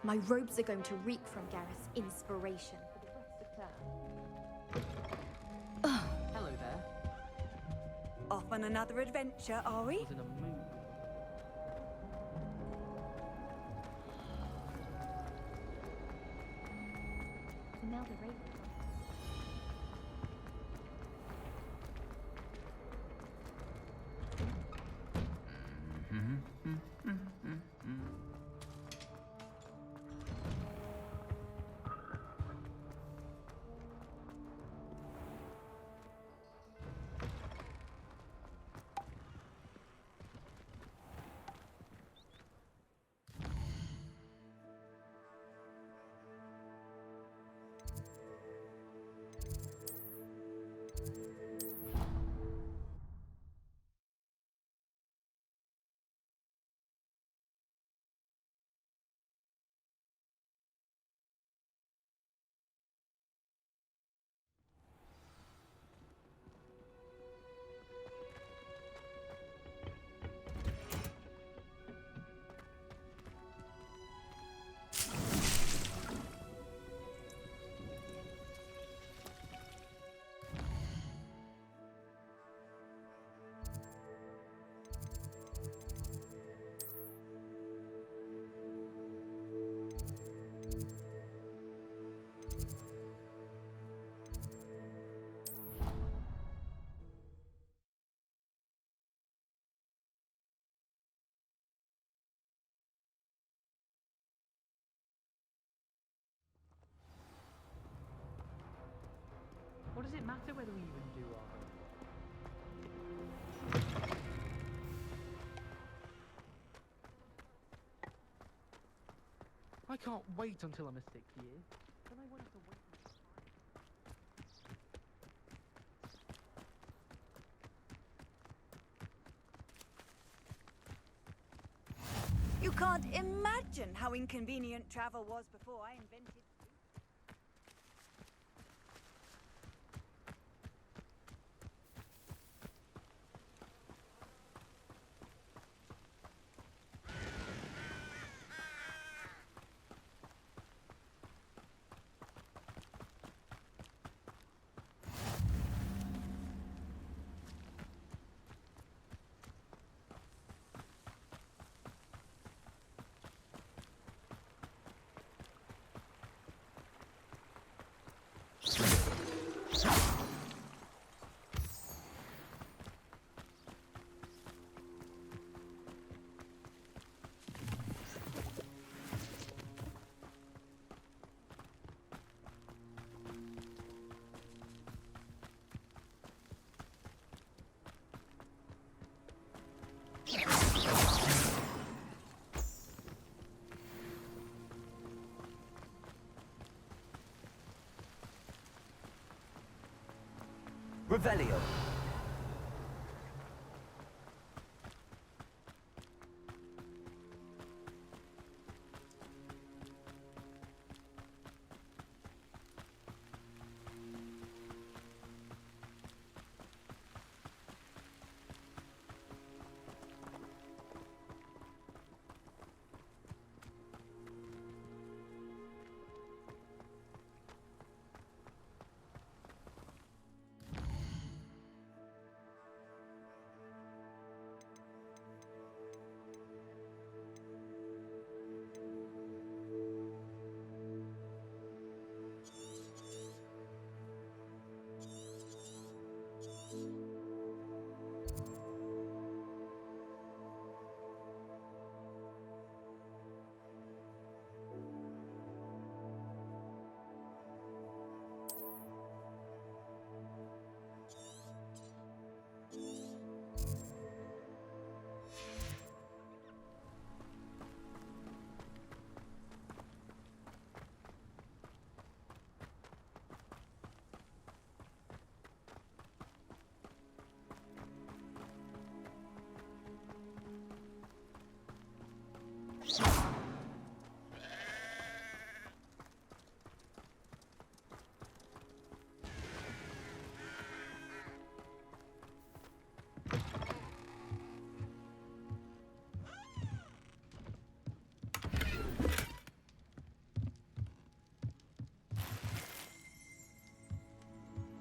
My robes are going to reek from Gareth's inspiration. Hello there. Off on another adventure, are we? Was in a mood. Imelda Raven. What does it matter whether we even do our I can't wait until I'm a 6 years. Then I won't have to wait. You can't imagine how inconvenient travel was before I invented... Revelio.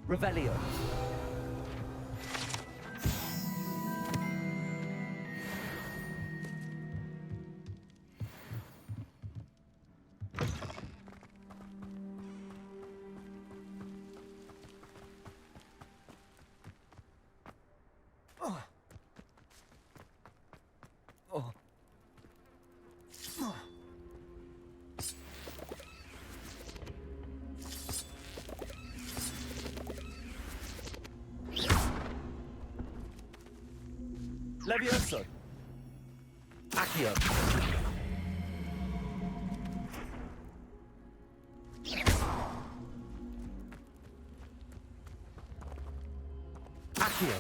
Revelio. Levioso. Accio. Accio.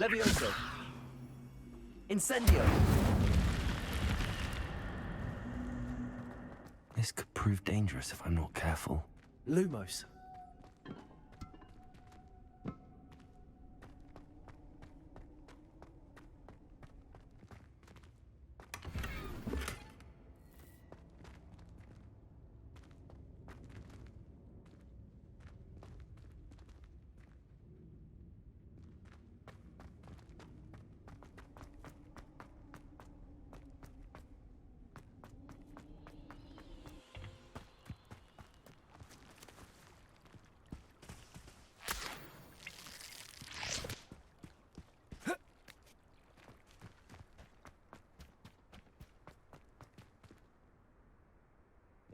Levioso. Incendio. This could prove dangerous if I'm not careful. Lumos.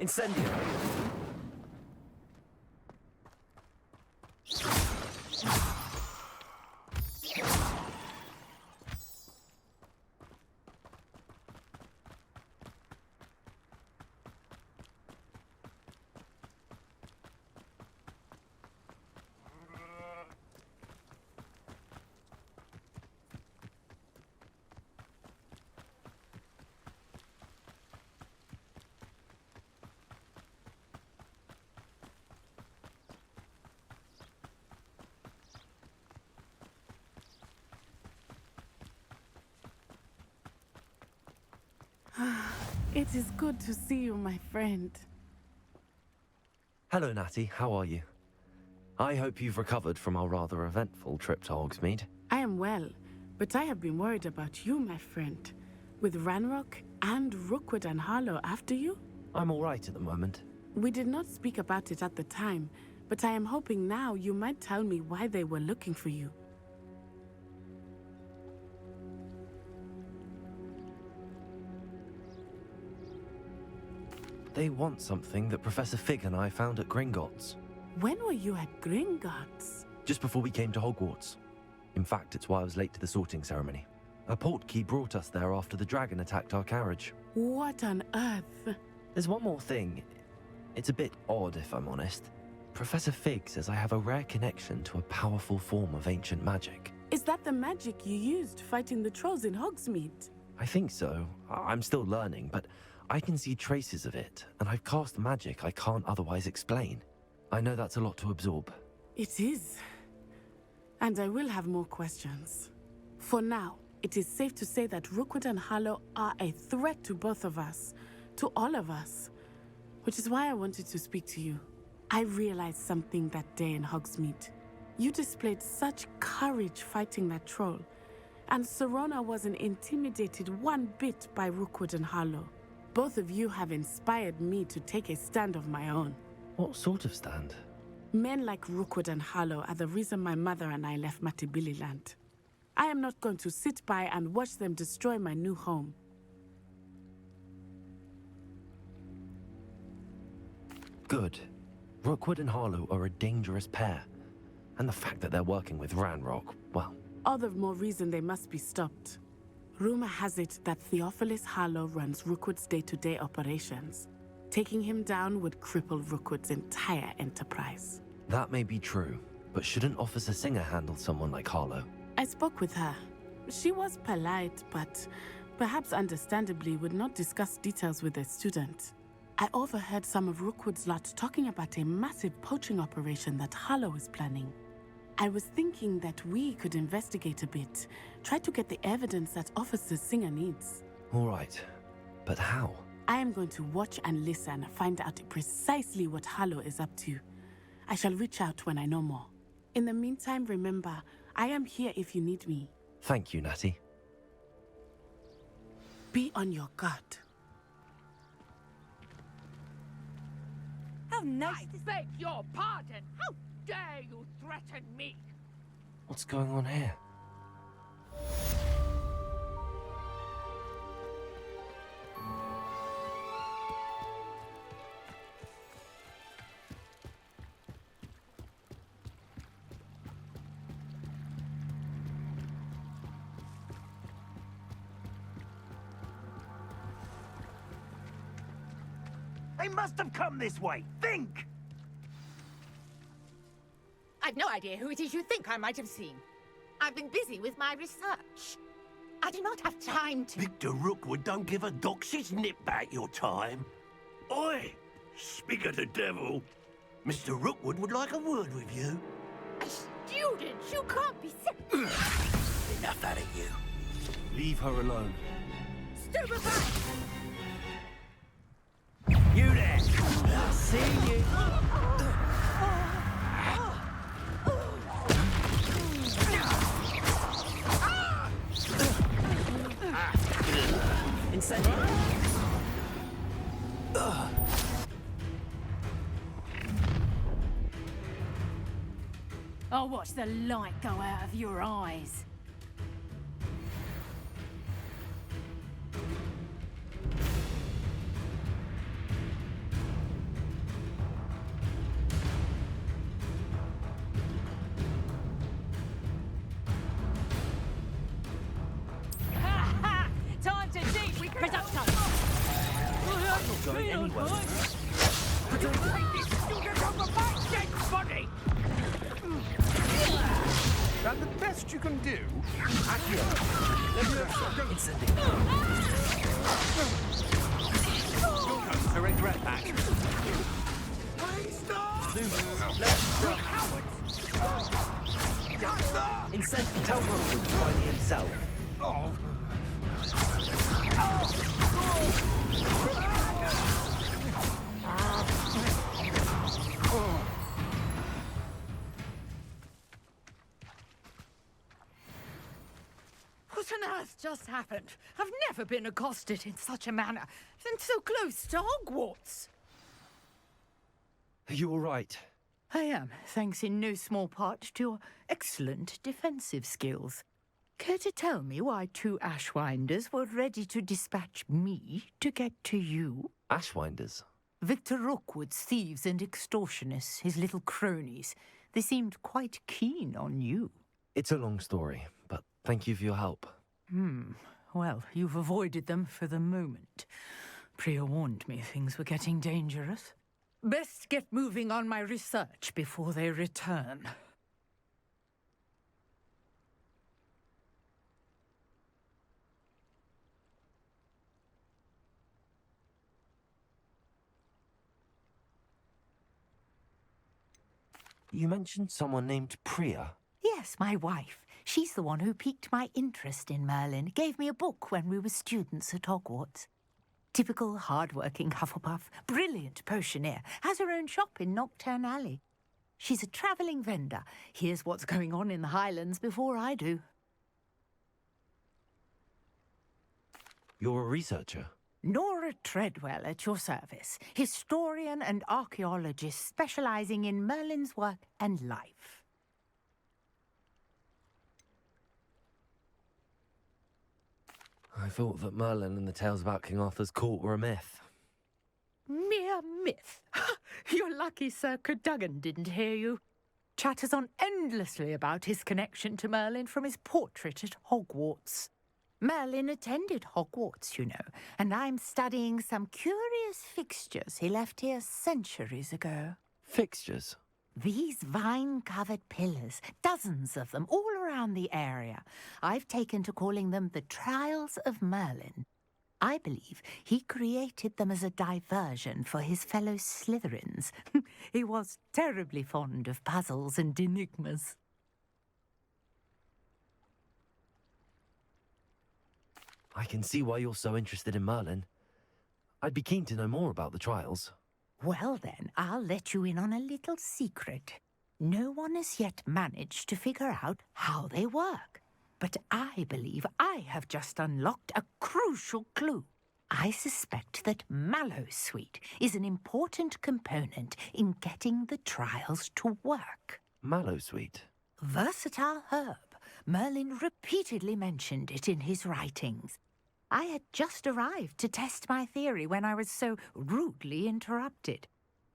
Incendio. It is good to see you, my friend. Hello, Natty. How are you? I hope you've recovered from our rather eventful trip to Hogsmeade. I am well, but I have been worried about you, my friend. With Ranrock and Rookwood and Harlow after you? I'm all right at the moment. We did not speak about it at the time, but I am hoping now you might tell me why they were looking for you. They want something that Professor Fig and I found at Gringotts. When were you at Gringotts? Just before we came to Hogwarts. In fact, it's why I was late to the sorting ceremony. A portkey brought us there after the dragon attacked our carriage. What on earth? There's one more thing. It's a bit odd, if I'm honest. Professor Fig says I have a rare connection to a powerful form of ancient magic. Is that the magic you used fighting the trolls in Hogsmeade? I think so. I'm still learning, but I can see traces of it, and I've cast magic I can't otherwise explain. I know that's a lot to absorb. It is. And I will have more questions. For now, it is safe to say that Rookwood and Harlow are a threat to both of us, to all of us, which is why I wanted to speak to you. I realized something that day in Hogsmeade. You displayed such courage fighting that troll, and Serona wasn't intimidated one bit by Rookwood and Harlow. Both of you have inspired me to take a stand of my own. What sort of stand? Men like Rookwood and Harlow are the reason my mother and I left Matibililand. I am not going to sit by and watch them destroy my new home. Good. Rookwood and Harlow are a dangerous pair. And the fact that they're working with Ranrock, well... All the more reason they must be stopped. Rumor has it that Theophilus Harlow runs Rookwood's day-to-day operations. Taking him down would cripple Rookwood's entire enterprise. That may be true, but shouldn't Officer Singer handle someone like Harlow? I spoke with her. She was polite, but perhaps understandably would not discuss details with a student. I overheard some of Rookwood's lot talking about a massive poaching operation that Harlow is planning. I was thinking that we could investigate a bit. Try to get the evidence that Officer Singer needs. All right. But how? I am going to watch and listen, find out precisely what Harlow is up to. I shall reach out when I know more. In the meantime, remember, I am here if you need me. Thank you, Natty. Be on your guard. How nice. I beg your pardon. How dare you threaten me? What's going on here? They must have come this way. Think! I've no idea who it is you think I might have seen. I've been busy with my research. I do not have time to... Victor Rookwood don't give a doxy's nip back your time. Oi! Speak of the devil. Mr. Rookwood would like a word with you. A student? You can't be... Enough out of you. Leave her alone. Stupefy! You there! I see you. Incendiary. I'll watch the light go out of your eyes. Time to deep production. Not going anywhere. That the best you can do? Incendiary. You'll come to regret that. Incendiary. Tell Rookwood to find it himself. Oh. What on earth just happened? I've never been accosted in such a manner, and so close to Hogwarts. Are you all right? I am, thanks in no small part to your excellent defensive skills. Care to tell me why two Ashwinders were ready to dispatch me to get to you? Ashwinders? Victor Rookwood's thieves and extortionists, his little cronies. They seemed quite keen on you. It's a long story, but thank you for your help. Well, you've avoided them for the moment. Priya warned me things were getting dangerous. Best get moving on my research before they return. You mentioned someone named Priya. Yes, my wife. She's the one who piqued my interest in Merlin, gave me a book when we were students at Hogwarts. Typical hard-working Hufflepuff, brilliant potioneer, has her own shop in Nocturne Alley. She's a travelling vendor, hears what's going on in the Highlands before I do. You're a researcher? Nora Treadwell at your service, historian and archaeologist specialising in Merlin's work and life. I thought that Merlin and the tales about King Arthur's court were a myth. Mere myth. You're lucky Sir Cadogan didn't hear you. Chatters on endlessly about his connection to Merlin from his portrait at Hogwarts. Merlin attended Hogwarts, you know, and I'm studying some curious fixtures he left here centuries ago. Fixtures? These vine-covered pillars, dozens of them, all around the area. I've taken to calling them the Trials of Merlin. I believe he created them as a diversion for his fellow Slytherins. He was terribly fond of puzzles and enigmas. I can see why you're so interested in Merlin. I'd be keen to know more about the trials. Well then, I'll let you in on a little secret. No one has yet managed to figure out how they work. But I believe I have just unlocked a crucial clue. I suspect that mallowsweet is an important component in getting the trials to work. Mallowsweet? Versatile herb. Merlin repeatedly mentioned it in his writings. I had just arrived to test my theory when I was so rudely interrupted.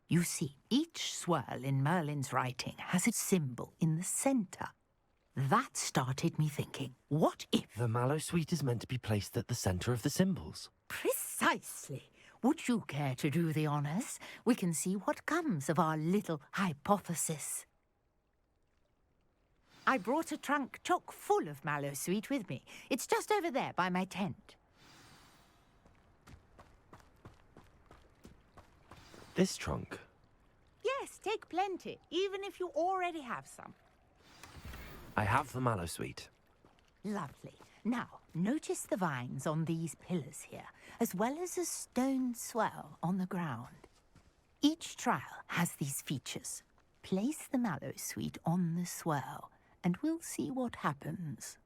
You see, each swirl in Merlin's writing has its symbol in the center. That started me thinking, what if... The mallowsweet is meant to be placed at the center of the symbols. Precisely. Would you care to do the honors? We can see what comes of our little hypothesis. I brought a trunk chock full of mallowsweet with me. It's just over there by my tent. This trunk? Yes, take plenty, even if you already have some. I have the mallowsweet. Lovely. Now, notice the vines on these pillars here, as well as a stone swell on the ground. Each trial has these features. Place the mallowsweet on the swell, and we'll see what happens.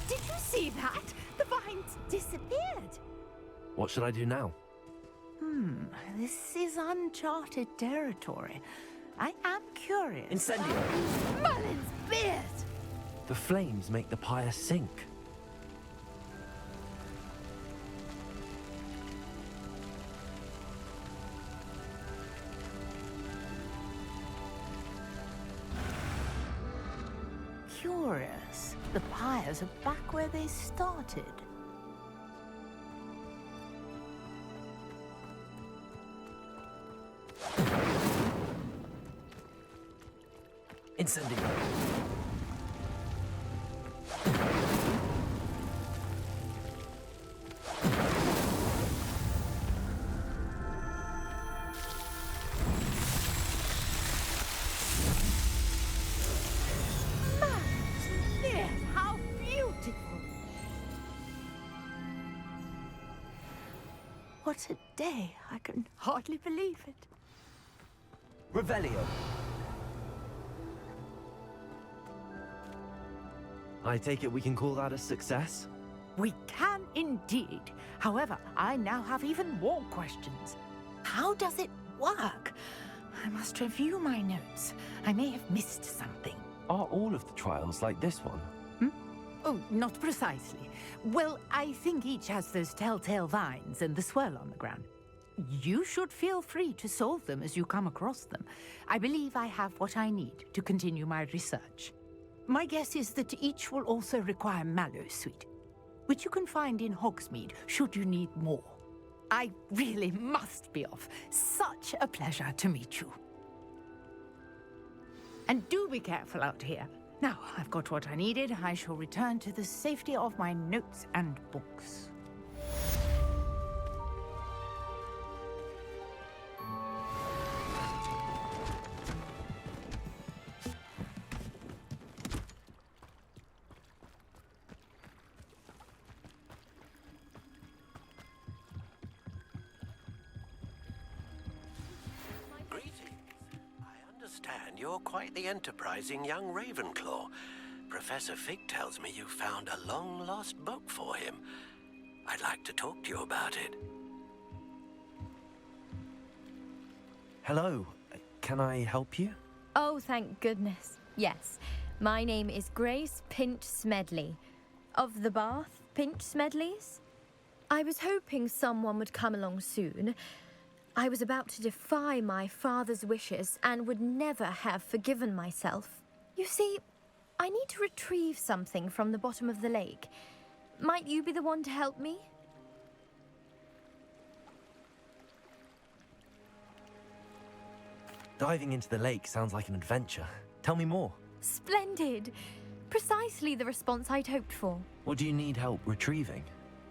Did you see that? The vines disappeared. What should I do now? This is uncharted territory. I am curious. Incendio! Merlin's beard! The flames make the pyre sink. Curious. The pyres are back where they started. Incendio! How beautiful! What a day. I can hardly believe it. Revelio! I take it we can call that a success? We can indeed. However, I now have even more questions. How does it work? I must review my notes. I may have missed something. Are all of the trials like this one? Oh, not precisely. Well, I think each has those telltale vines and the swirl on the ground. You should feel free to solve them as you come across them. I believe I have what I need to continue my research. My guess is that each will also require mallowsweet, which you can find in Hogsmeade should you need more. I really must be off. Such a pleasure to meet you. And do be careful out here. Now, I've got what I needed. I shall return to the safety of my notes and books. You're quite the enterprising young Ravenclaw. Professor Fig tells me you found a long-lost book for him. I'd like to talk to you about it. Hello. Can I help you? Oh, thank goodness. Yes. My name is Grace Pinch Smedley. Of the Bath Pinch Smedleys? I was hoping someone would come along soon. I was about to defy my father's wishes and would never have forgiven myself. You see, I need to retrieve something from the bottom of the lake. Might you be the one to help me? Diving into the lake sounds like an adventure. Tell me more. Splendid! Precisely the response I'd hoped for. What do you need help retrieving?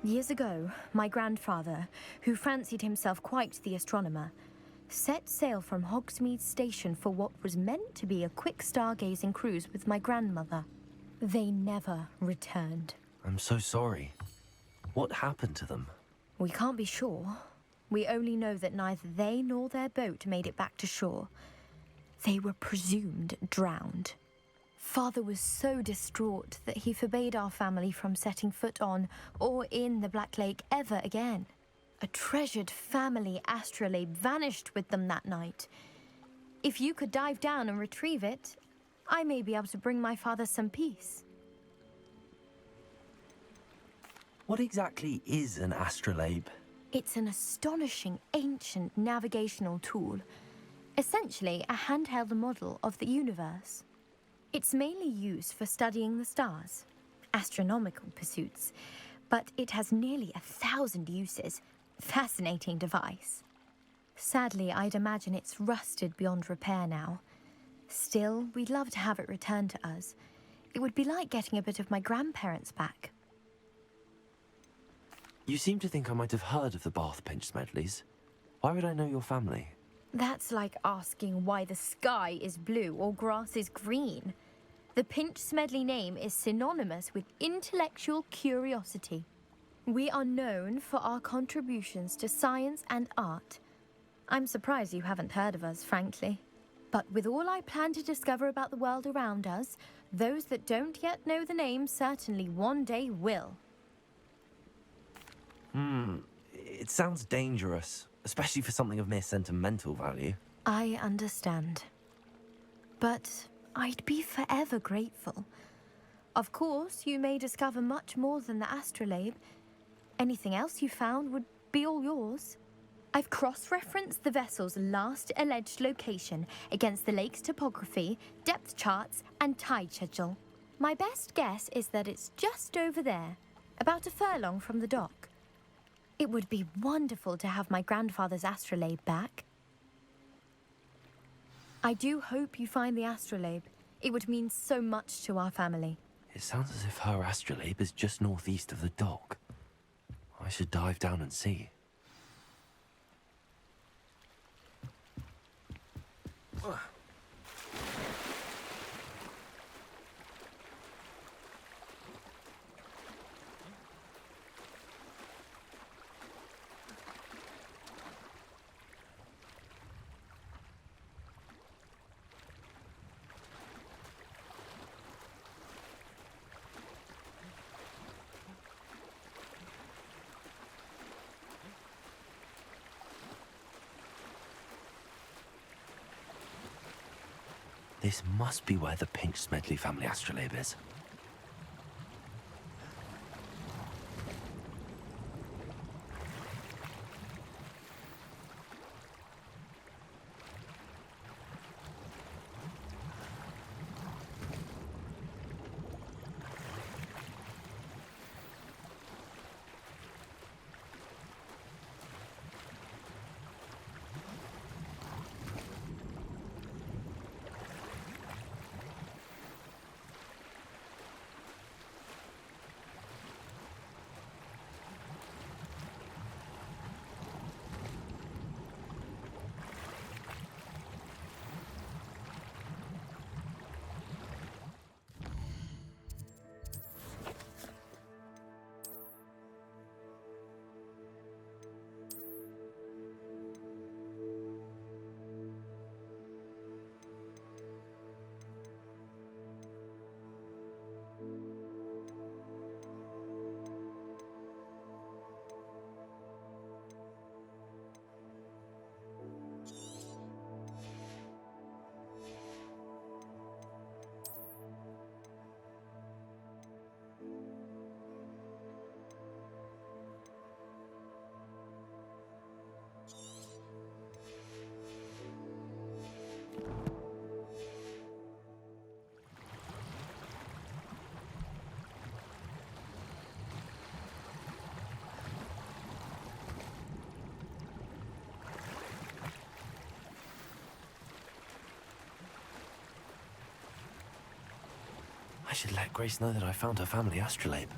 Years ago, my grandfather, who fancied himself quite the astronomer, set sail from Hogsmeade Station for what was meant to be a quick stargazing cruise with my grandmother. They never returned. I'm so sorry. What happened to them? We can't be sure. We only know that neither they nor their boat made it back to shore. They were presumed drowned. Father was so distraught that he forbade our family from setting foot on or in the Black Lake ever again. A treasured family astrolabe vanished with them that night. If you could dive down and retrieve it, I may be able to bring my father some peace. What exactly is an astrolabe? It's an astonishing ancient navigational tool, essentially a handheld model of the universe. It's mainly used for studying the stars, astronomical pursuits, but it has nearly 1,000 uses. Fascinating device. Sadly, I'd imagine it's rusted beyond repair now. Still, we'd love to have it returned to us. It would be like getting a bit of my grandparents back. You seem to think I might have heard of the Bath Pinch Smedleys. Why would I know your family? That's like asking why the sky is blue or grass is green. The Pinch Smedley name is synonymous with intellectual curiosity. We are known for our contributions to science and art. I'm surprised you haven't heard of us, frankly. But with all I plan to discover about the world around us, those that don't yet know the name certainly one day will. It sounds dangerous, especially for something of mere sentimental value. I understand. But I'd be forever grateful. Of course, you may discover much more than the astrolabe. Anything else you found would be all yours. I've cross-referenced the vessel's last alleged location against the lake's topography, depth charts, and tide schedule. My best guess is that it's just over there, about a furlong from the dock. It would be wonderful to have my grandfather's astrolabe back. I do hope you find the astrolabe. It would mean so much to our family. It sounds as if her astrolabe is just northeast of the dock. I should dive down and see. This must be where the Pinch Smedley family astrolabe is. I should let Grace know that I found her family astrolabe.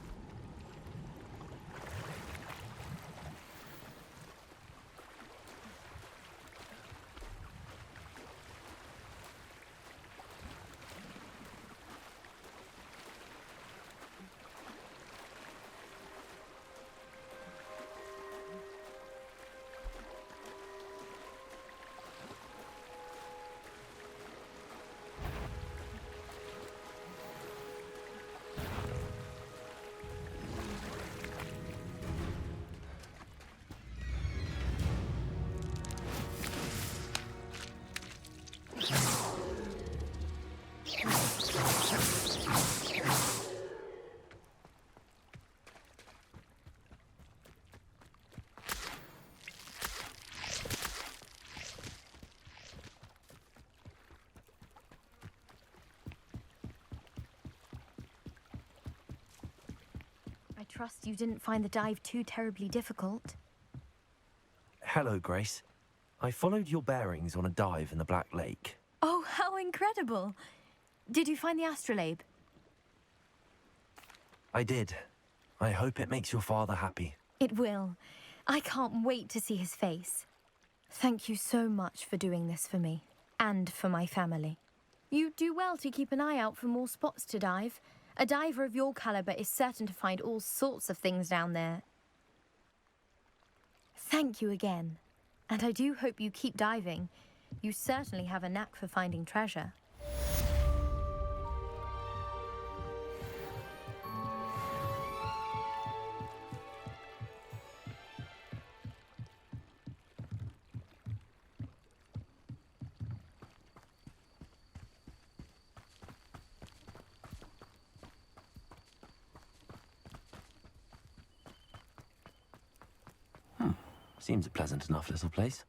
I trust you didn't find the dive too terribly difficult. Hello, Grace. I followed your bearings on a dive in the Black Lake. Oh, how incredible! Did you find the astrolabe? I did. I hope it makes your father happy. It will. I can't wait to see his face. Thank you so much for doing this for me, and for my family. You do well to keep an eye out for more spots to dive. A diver of your caliber is certain to find all sorts of things down there. Thank you again. And I do hope you keep diving. You certainly have a knack for finding treasure. Seems a pleasant enough little place.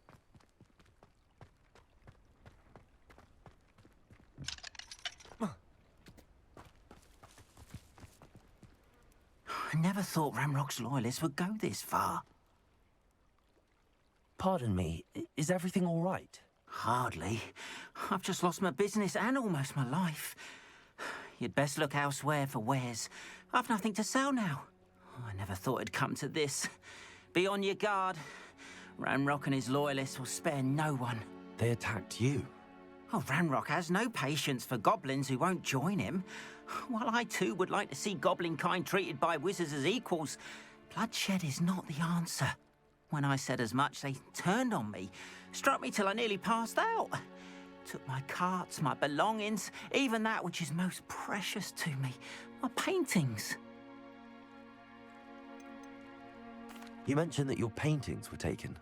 I never thought Ramrock's loyalists would go this far. Pardon me, is everything all right? Hardly. I've just lost my business and almost my life. You'd best look elsewhere for wares. I've nothing to sell now. I never thought it'd come to this. Be on your guard. Ranrock and his loyalists will spare no one. They attacked you. Oh, Ranrock has no patience for goblins who won't join him. While I too would like to see goblin kind treated by wizards as equals, bloodshed is not the answer. When I said as much, they turned on me, struck me till I nearly passed out. Took my carts, my belongings, even that which is most precious to me, my paintings. You mentioned that your paintings were taken.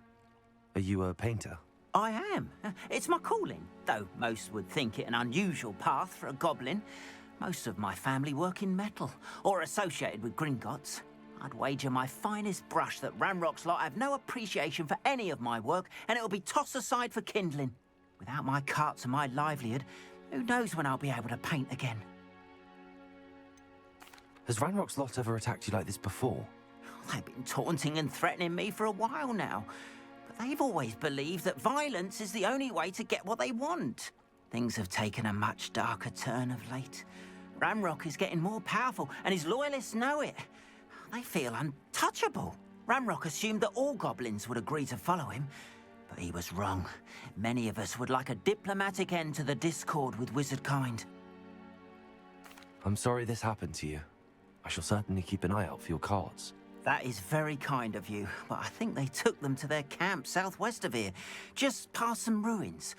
Are you a painter? I am. It's my calling, though most would think it an unusual path for a goblin. Most of my family work in metal, or associated with Gringotts. I'd wager my finest brush that Ranrock's lot have no appreciation for any of my work, and it'll be tossed aside for kindling. Without my carts and my livelihood, who knows when I'll be able to paint again? Has Ranrock's lot ever attacked you like this before? They've been taunting and threatening me for a while now. But they've always believed that violence is the only way to get what they want. Things have taken a much darker turn of late. Ranrock is getting more powerful, and his loyalists know it. They feel untouchable. Ranrock assumed that all goblins would agree to follow him, but he was wrong. Many of us would like a diplomatic end to the discord with wizard kind. I'm sorry this happened to you. I shall certainly keep an eye out for your carts. That is very kind of you, but I think they took them to their camp southwest of here, just past some ruins.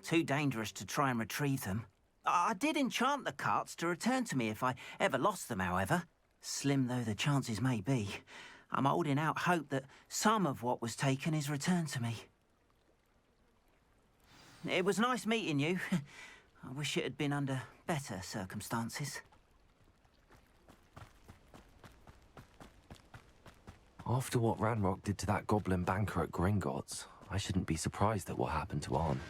Too dangerous to try and retrieve them. I did enchant the carts to return to me if I ever lost them, however. Slim though the chances may be, I'm holding out hope that some of what was taken is returned to me. It was nice meeting you. I wish it had been under better circumstances. After what Ranrock did to that goblin banker at Gringotts, I shouldn't be surprised at what happened to Arn.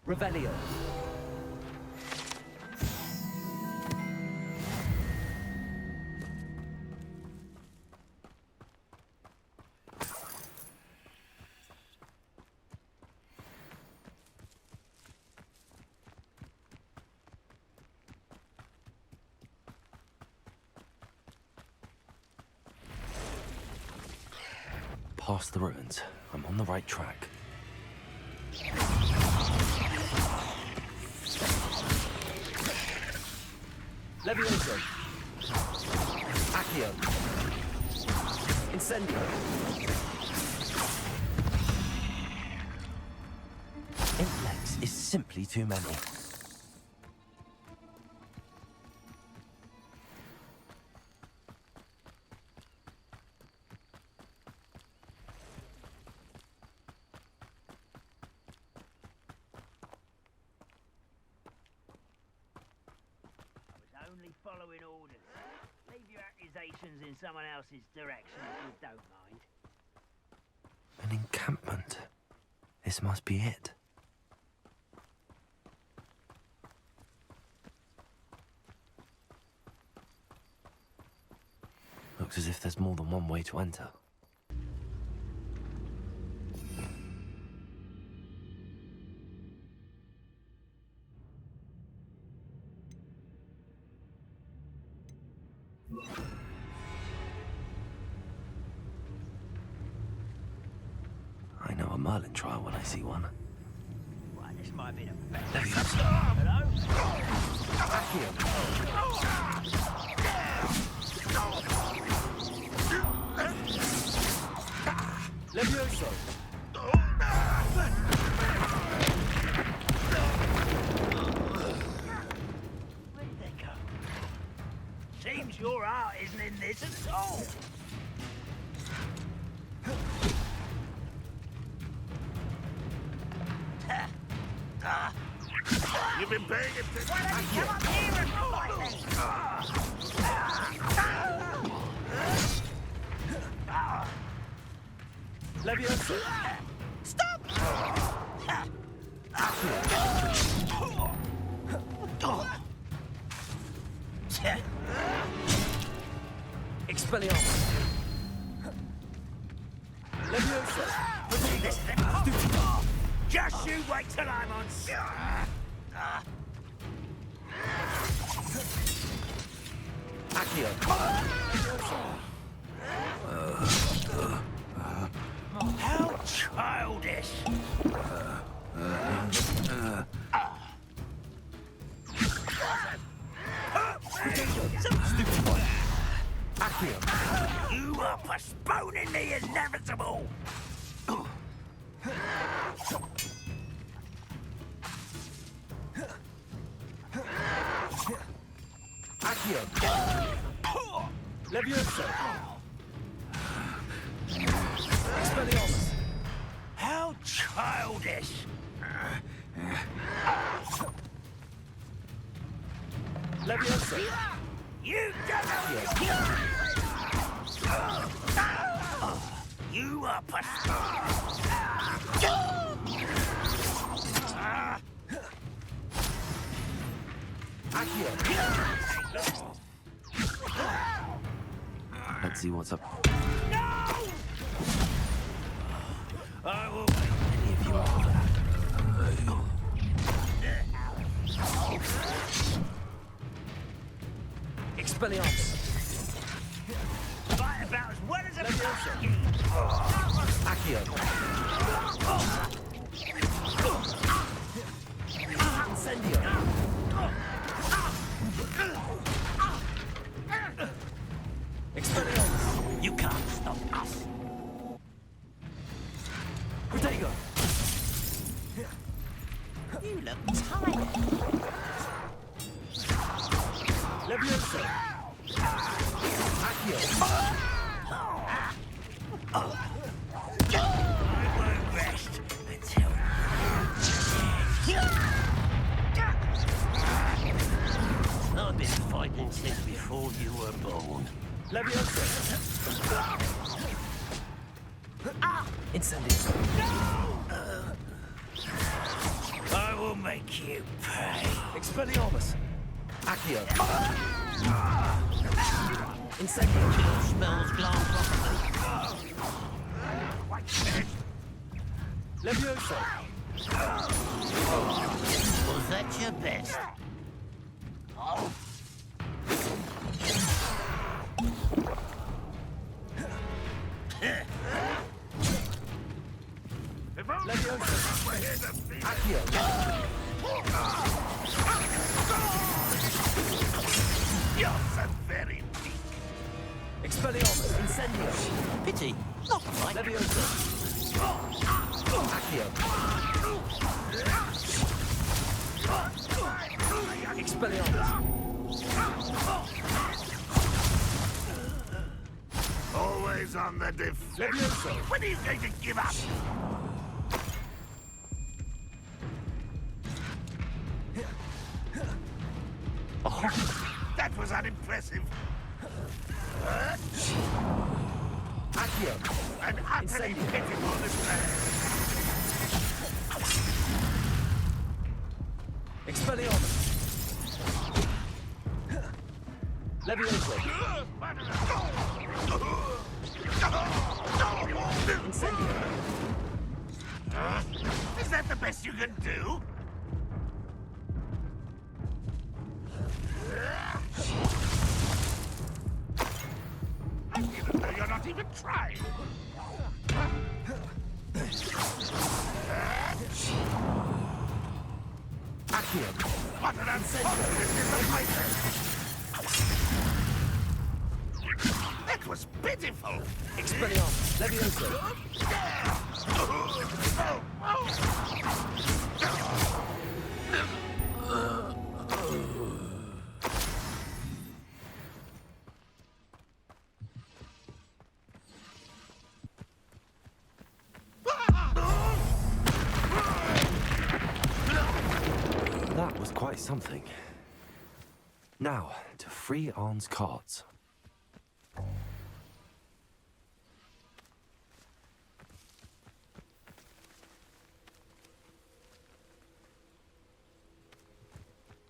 Revelio. Past the ruins. I'm on the right track. Levioso. Accio. Incendio. Inflex is simply too many. Only following orders. Leave your accusations in someone else's direction if you don't mind. An encampment. This must be it. Looks as if there's more than one way to enter. I know a Merlin trial when I see one. Right, this might be the best. Hello? Levioso. Where'd they go? Seems your heart isn't in this at all. You've been paying attention. Why don't you come up here and fight me? Levioso. Stop! Expelliarmus. Levioso. This is impossible. Just you wait till I'm on. Accio. How childish. Stupid one. Accio. You are postponing the inevitable. Accio. Levioso. Expelliarmus. How childish. Levioso. You don't You are Let's see what's up. I will. Any of you are that. Expelliarmus. Fight about as well as a Accio. Incendio. Expelliarmus. You can't stop us. Protego. You look tired. Levioso. Accio. I won't rest until. I've been fighting since before you were born. Levioso. Incendio. I will make you pay. Expelliarmus. Accio. Incendio. Spells glance properly. Levioso. Was that your best? Accio. You're so very weak. Expelliarmus. Incendio. Pity. Not quite. Levioso. Accio. Expelliarmus. Always on the defense. Levioso. When are you going to give up? That was unimpressive. Accio. An utterly Incendio. pitiful display. Expelliarmus. Levioso. Incendio. Is that the best you can do? Even though you're not even trying. Accio. What an unfortunate disappointment! That was pitiful! Expelliarmus. Levioso. That was quite something. Now, to free Arn's cards.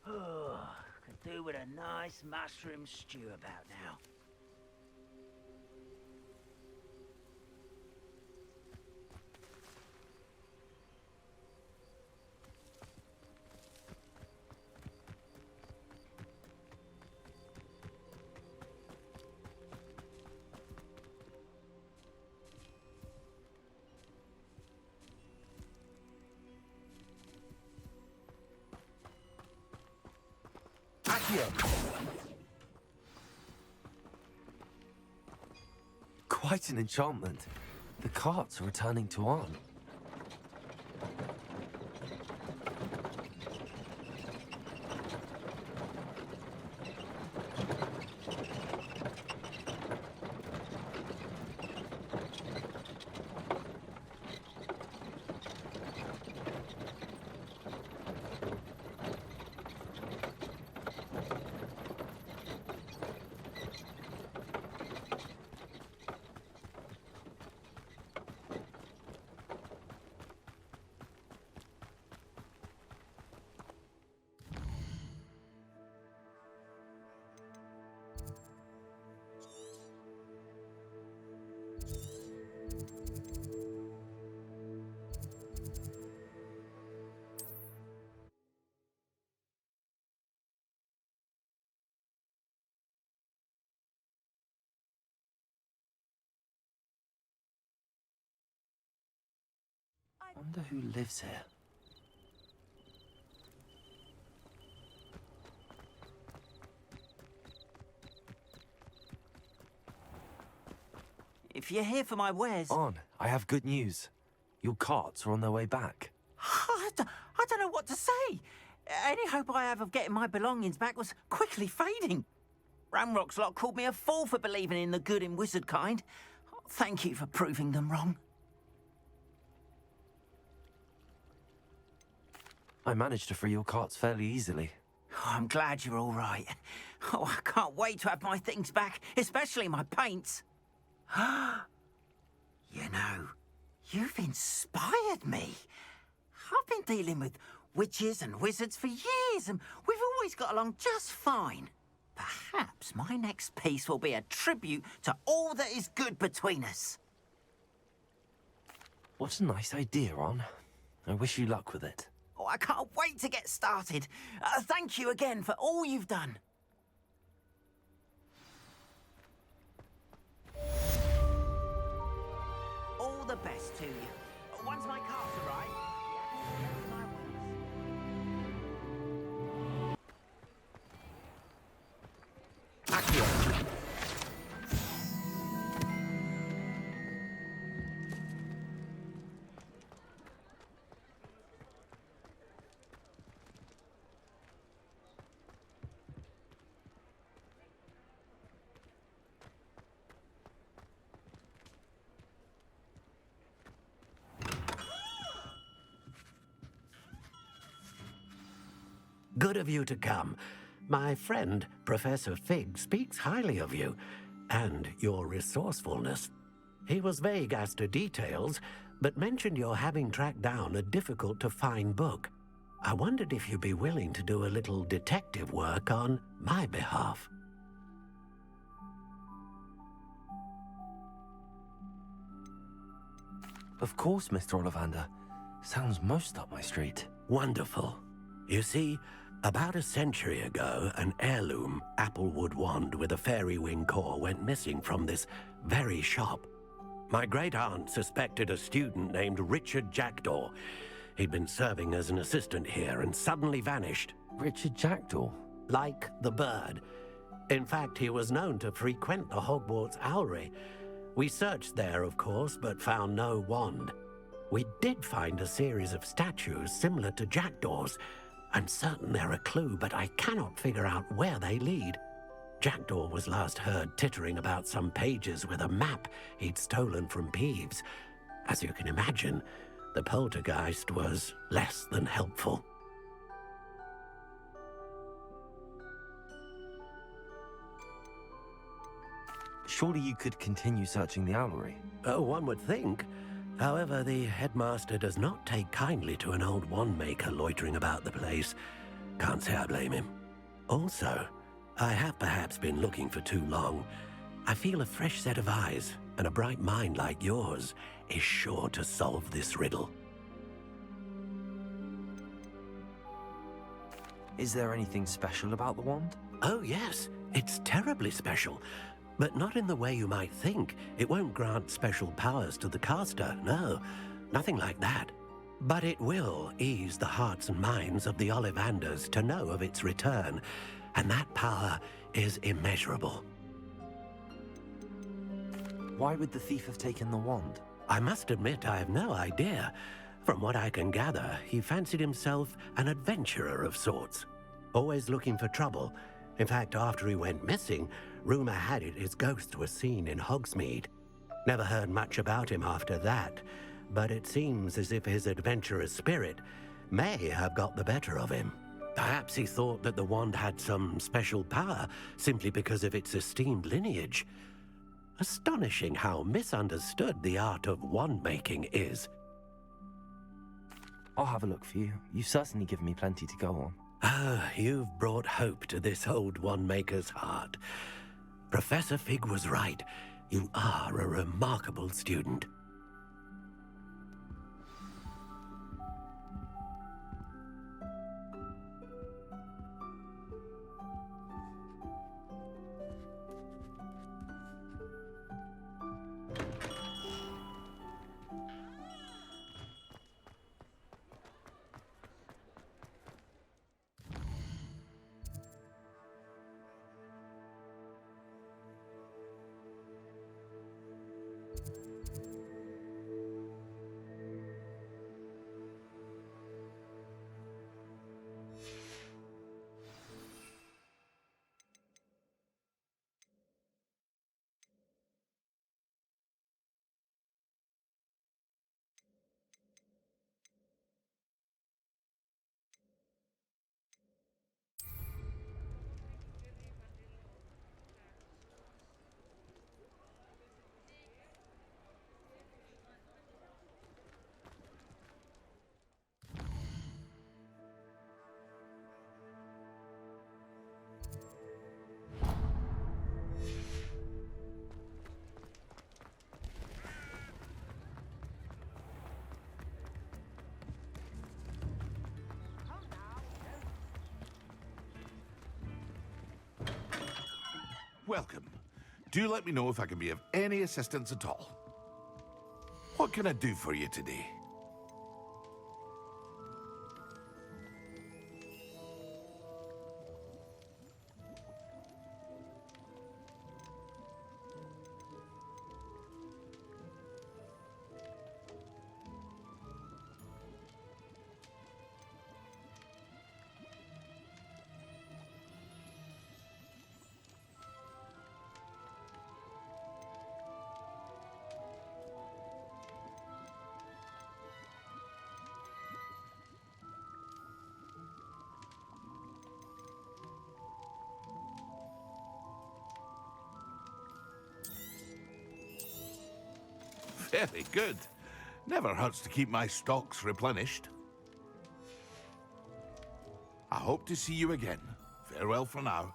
Oh, could do with a nice mushroom stew about now. Quite an enchantment. The carts are returning to Arn. Wonder who lives here. If you're here for my wares... Arn, I have good news. Your carts are on their way back. I don't know what to say. Any hope I have of getting my belongings back was quickly fading. Ramrock's lot called me a fool for believing in the good in wizard kind. Thank you for proving them wrong. I managed to free your carts fairly easily. Oh, I'm glad you're all right. Oh, I can't wait to have my things back, especially my paints. You know, you've inspired me. I've been dealing with witches and wizards for years, and we've always got along just fine. Perhaps my next piece will be a tribute to all that is good between us. What a nice idea, Ron. I wish you luck with it. Oh, I can't wait to get started. Thank you again for all you've done. All the best to you. Once my car's arrived, my Accio. Good of you to come. My friend, Professor Fig, speaks highly of you and your resourcefulness. He was vague as to details, but mentioned your having tracked down a difficult-to-find book. I wondered if you'd be willing to do a little detective work on my behalf. Of course, Mr. Ollivander. Sounds most up my street. Wonderful. You see, about a century ago, an heirloom applewood wand with a fairy wing core went missing from this very shop. My great-aunt suspected a student named Richard Jackdaw. He'd been serving as an assistant here and suddenly vanished. Richard Jackdaw? Like the bird. In fact, he was known to frequent the Hogwarts Owlery. We searched there, of course, but found no wand. We did find a series of statues similar to Jackdaw's. I'm certain they're a clue, but I cannot figure out where they lead. Jackdaw was last heard tittering about some pages with a map he'd stolen from Peeves. As you can imagine, the poltergeist was less than helpful. Surely you could continue searching the owlery. Oh, one would think. However, the headmaster does not take kindly to an old wand maker loitering about the place. Can't say I blame him. Also, I have perhaps been looking for too long. I feel a fresh set of eyes, and a bright mind like yours is sure to solve this riddle. Is there anything special about the wand? Oh, yes. It's terribly special. But not in the way you might think. It won't grant special powers to the caster, no. Nothing like that. But it will ease the hearts and minds of the Ollivanders to know of its return, and that power is immeasurable. Why would the thief have taken the wand? I must admit I have no idea. From what I can gather, he fancied himself an adventurer of sorts. Always looking for trouble. In fact, after he went missing, rumor had it his ghost was seen in Hogsmeade. Never heard much about him after that, but it seems as if his adventurous spirit may have got the better of him. Perhaps he thought that the wand had some special power simply because of its esteemed lineage. Astonishing how misunderstood the art of wand-making is. I'll have a look for you. You've certainly given me plenty to go on. Ah, you've brought hope to this old wand-maker's heart. Professor Fig was right. You are a remarkable student. Welcome. Do let me know if I can be of any assistance at all. What can I do for you today? Very good. Never hurts to keep my stocks replenished. I hope to see you again. Farewell for now.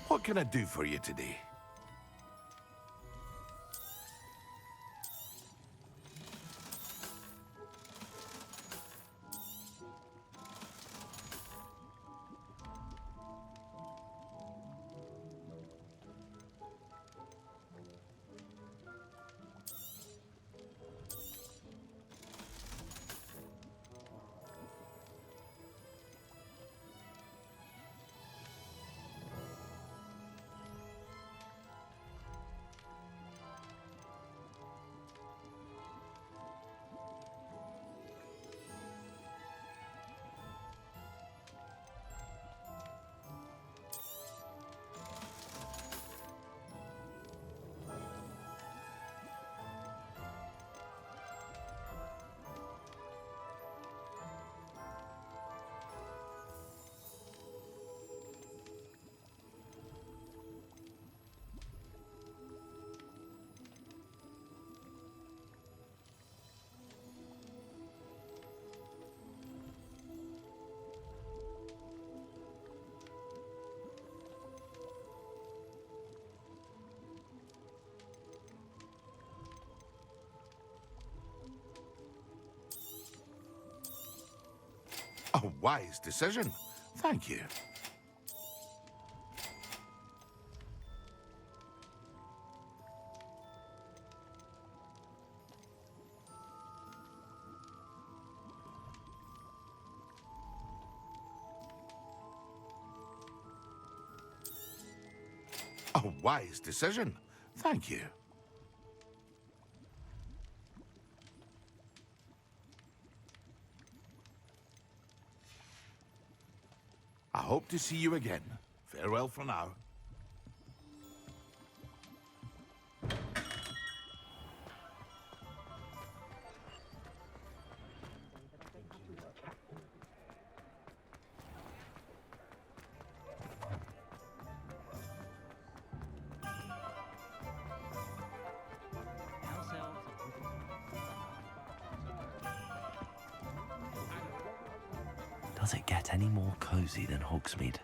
What can I do for you today? A wise decision. Thank you. A wise decision. Thank you. I hope to see you again. Farewell for now. Does it get any more cozy than Hogsmeade?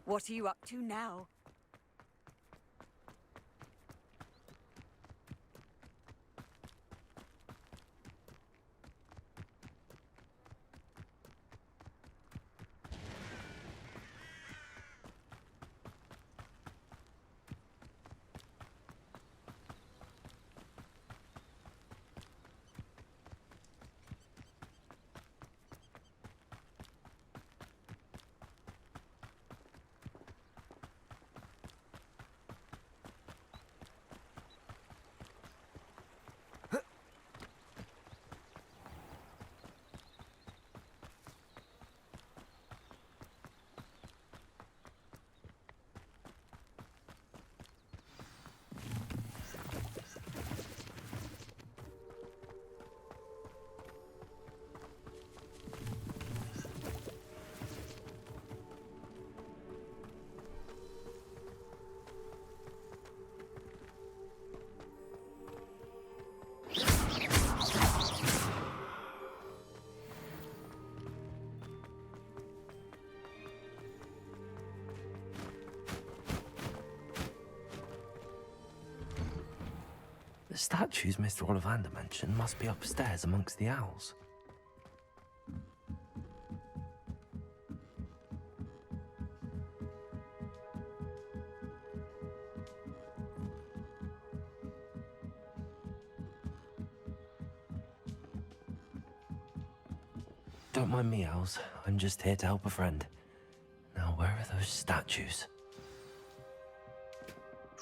What are you up to now? The statues Mr. Ollivander mentioned must be upstairs amongst the owls. Don't mind me, owls. I'm just here to help a friend. Now, where are those statues?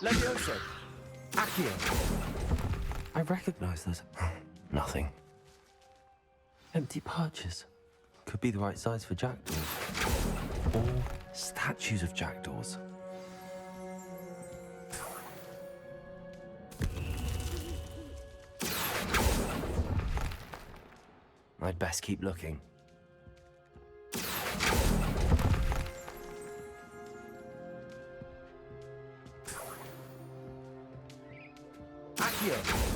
Levioso! Accio! I recognize those. Nothing. Empty perches. Could be the right size for jackdaws. Or statues of jackdaws. I'd best keep looking. Accio!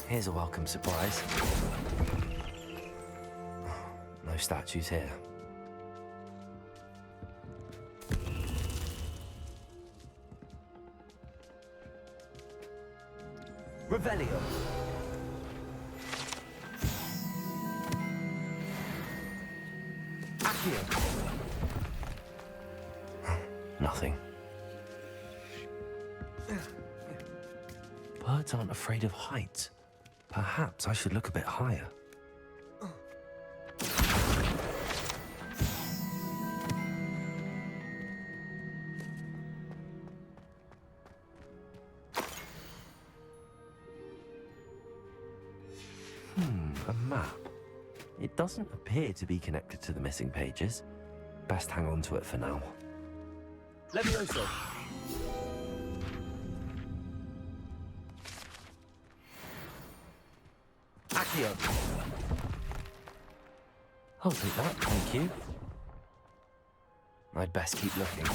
Here's a welcome surprise. No statues here. Revelio! Accio! Nothing. Birds aren't afraid of heights. Perhaps I should look a bit higher. A map. It doesn't appear to be connected to the missing pages. Best hang on to it for now. Levioso. Accio. I'll take that, thank you. I'd best keep looking.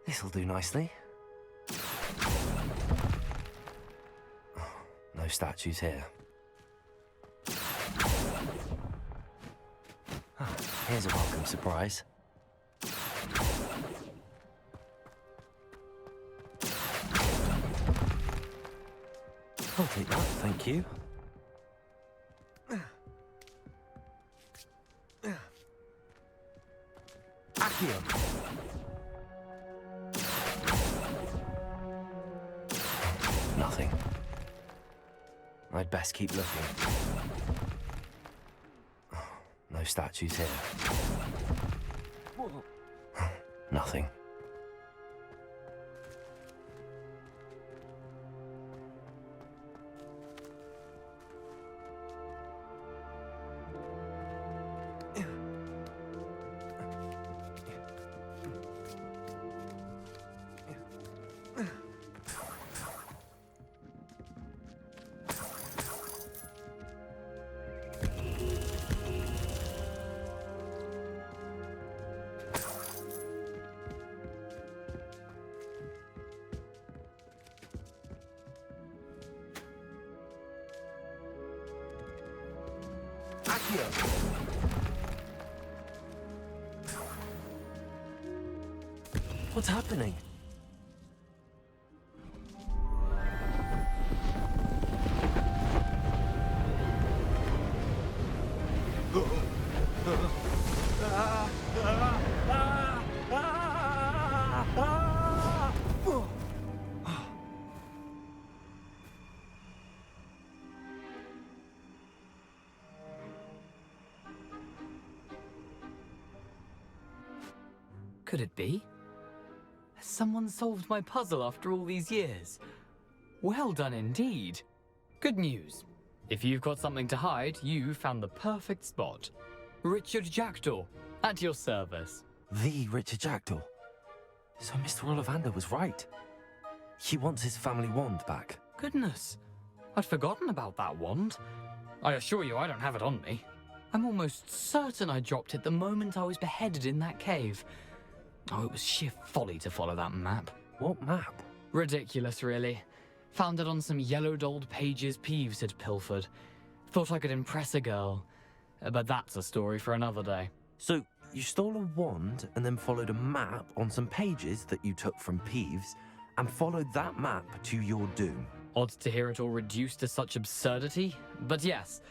This'll do nicely. No statues here. Here's a welcome surprise. I'll take that, thank you. Accio. Nothing. I'd best keep looking. No statues here. Nothing. Accio. What's happening? Could it be? Has someone solved my puzzle after all these years? Well done indeed. Good news. If you've got something to hide, you found the perfect spot. Richard Jackdaw, at your service. The Richard Jackdaw. So Mr. Ollivander was right. He wants his family wand back. Goodness, I'd forgotten about that wand. I assure you I don't have it on me. I'm almost certain I dropped it the moment I was beheaded in that cave. Oh, it was sheer folly to follow that map. What map? Ridiculous, really. Found it on some yellowed old pages Peeves had pilfered. Thought I could impress a girl. But that's a story for another day. So you stole a wand and then followed a map on some pages that you took from Peeves and followed that map to your doom. Odd to hear it all reduced to such absurdity, but yes.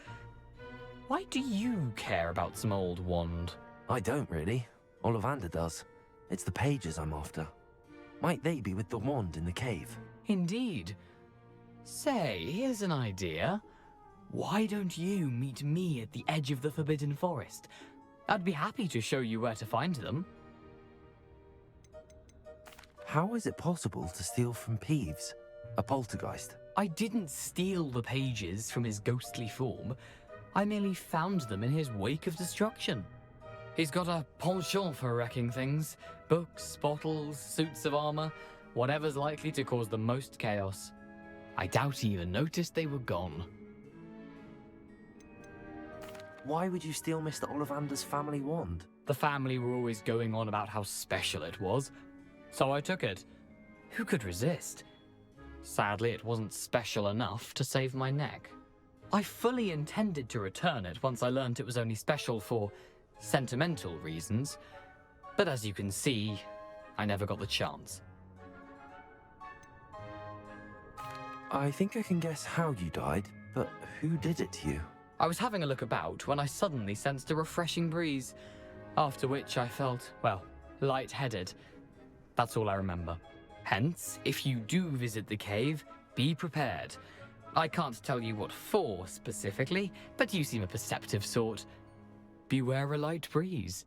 Why do you care about some old wand? I don't really. Ollivander does. It's the pages I'm after. Might they be with the wand in the cave? Indeed. Say, here's an idea. Why don't you meet me at the edge of the Forbidden Forest? I'd be happy to show you where to find them. How is it possible to steal from Peeves? A poltergeist? I didn't steal the pages from his ghostly form. I merely found them in his wake of destruction. He's got a penchant for wrecking things. Books, bottles, suits of armor, whatever's likely to cause the most chaos. I doubt he even noticed they were gone. Why would you steal Mr. Ollivander's family wand? The family were always going on about how special it was, so I took it. Who could resist? Sadly, it wasn't special enough to save my neck. I fully intended to return it once I learned it was only special for sentimental reasons, but as you can see, I never got the chance. I think I can guess how you died, but who did it to you? I was having a look about when I suddenly sensed a refreshing breeze, after which I felt, well, lightheaded. That's all I remember. Hence, if you do visit the cave, be prepared. I can't tell you what for specifically, but you seem a perceptive sort. Beware a light breeze.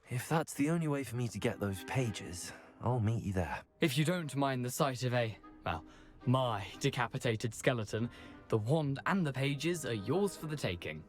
If that's the only way for me to get those pages, I'll meet you there. If you don't mind the sight of a, well, my decapitated skeleton, The wand and the pages are yours for the taking.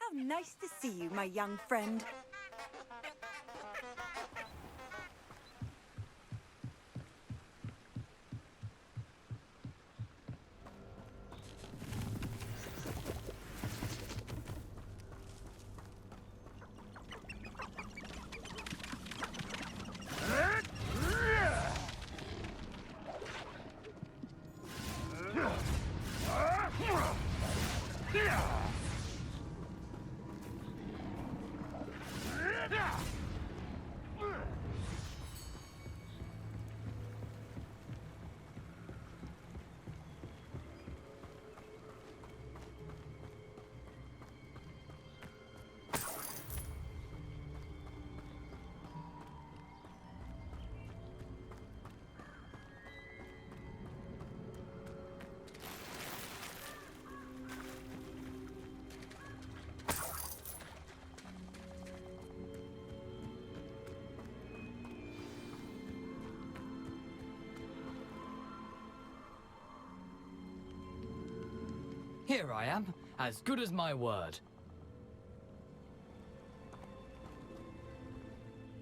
How nice to see you, my young friend. Here I am, as good as my word.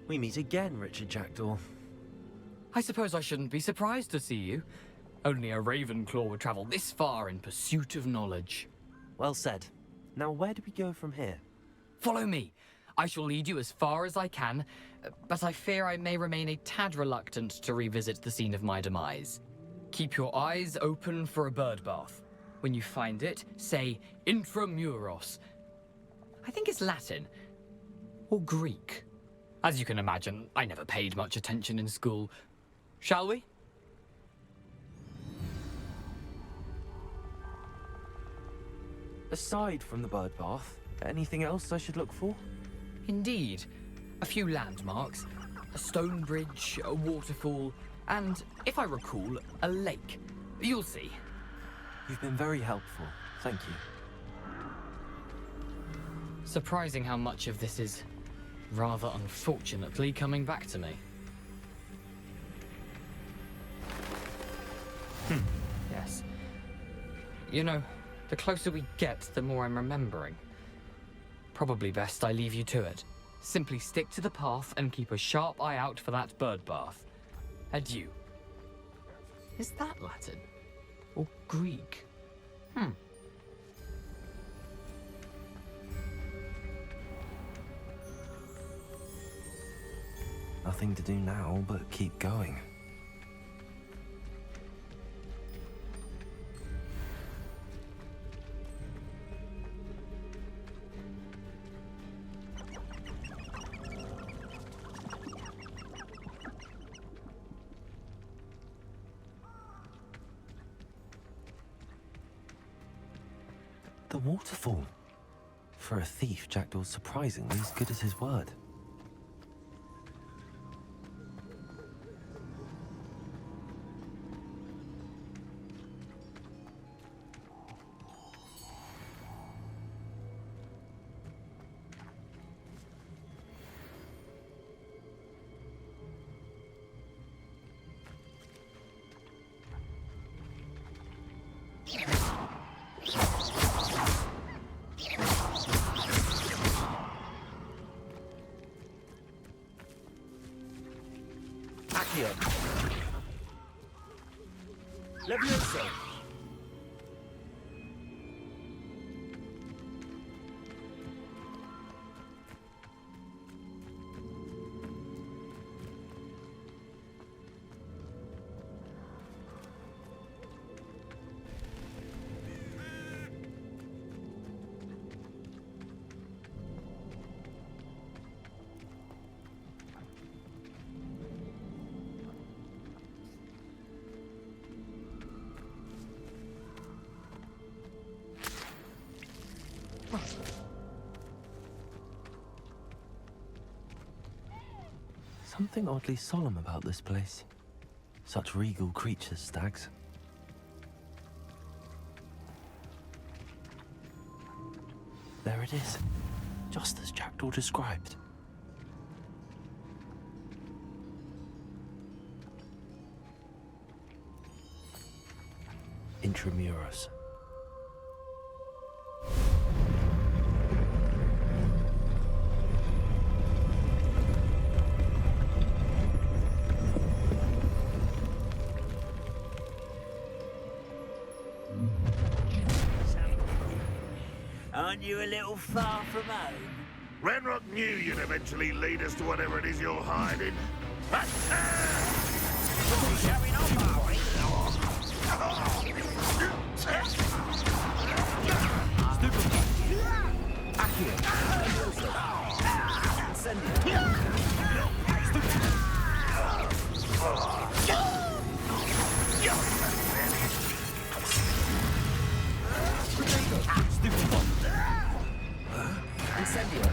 We meet again, Richard Jackdaw. I suppose I shouldn't be surprised to see you. Only a Ravenclaw would travel this far in pursuit of knowledge. Well said. Now where do we go from here? Follow me. I shall lead you as far as I can, but I fear I may remain a tad reluctant to revisit the scene of my demise. Keep your eyes open for a bird bath. When you find it, say intramuros. I think it's Latin. Or Greek. As you can imagine, I never paid much attention in school. Shall we? Aside from the bird bath, anything else I should look for? Indeed. A few landmarks. A stone bridge, a waterfall, and, if I recall, a lake. You'll see. You've been very helpful. Thank you. Surprising how much of this is, rather unfortunately, coming back to me. Yes. You know, the closer we get, the more I'm remembering. Probably best I leave you to it. Simply stick to the path and keep a sharp eye out for that bird bath. Adieu. Is that Latin? Or Greek? Nothing to do now but keep going. The waterfall. For a thief, Jackdaw's surprisingly as good as his word. Accio. Levioso. Something oddly solemn about this place. Such regal creatures, stags. There it is, just as Jackdaw described. Intramuros. Aren't you a little far from home? Ranrock knew you'd eventually lead us to whatever it is you're hiding. Showing off, are we? Accio. Levioso. Incendio. Incendio.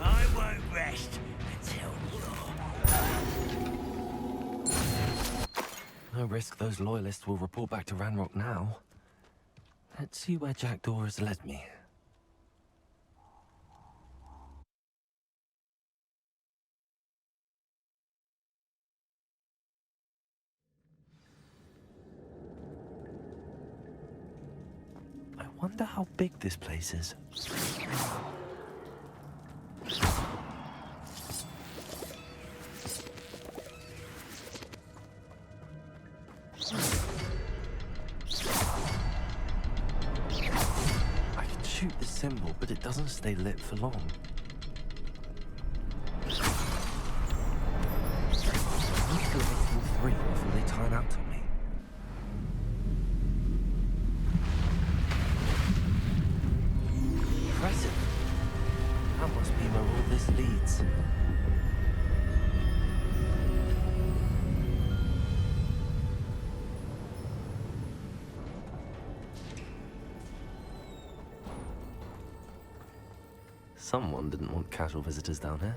I won't rest until No risk those loyalists will report back to Ranrock now. Let's see where Jackdaw has led me. I wonder how big this place is. I can shoot the symbol, but it doesn't stay lit for long. I need to go hit all three before they time out on me. Impressive. That must be where all this leads. Someone didn't want casual visitors down here.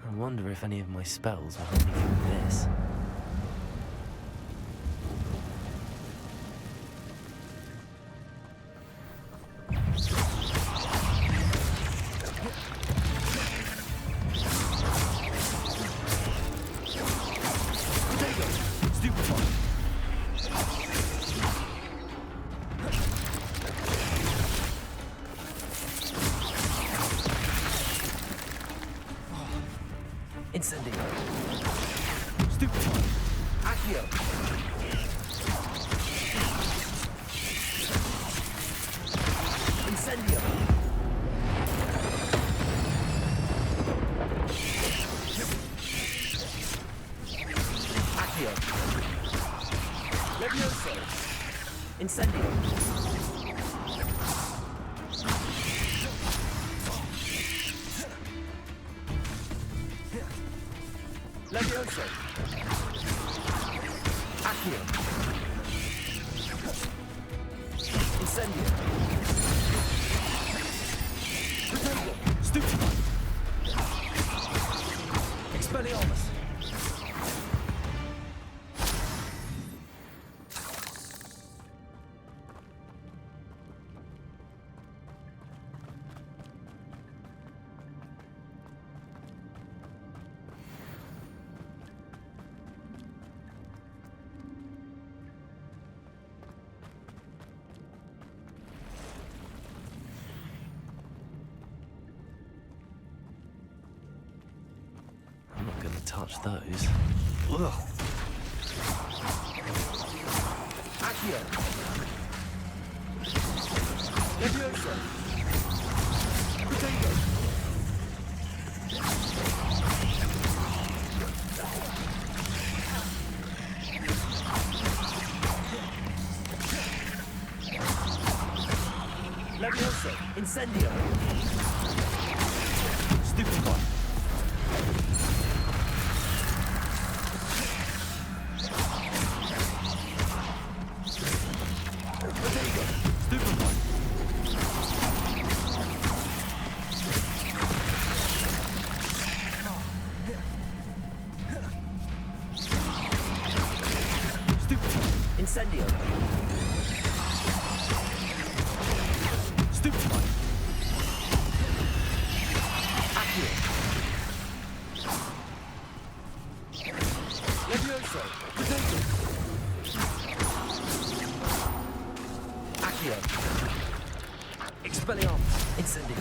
I wonder if any of my spells will help me through this. Incendio. Stupefy. Accio. Incendio. Accio. Levioso. Incendio. Levioso. Accio. Incendio. Potato. Stupefy. Expelliarmus. I'm not going to touch those. Ugh. Accio. Levioso. Potato. Levioso. Incendio. Stupefy. Potato. Stupefy. Stupefy. Incendio. Stupefy. Accio. Levioso. Potato. Accio. Expelliarmus. Incendio.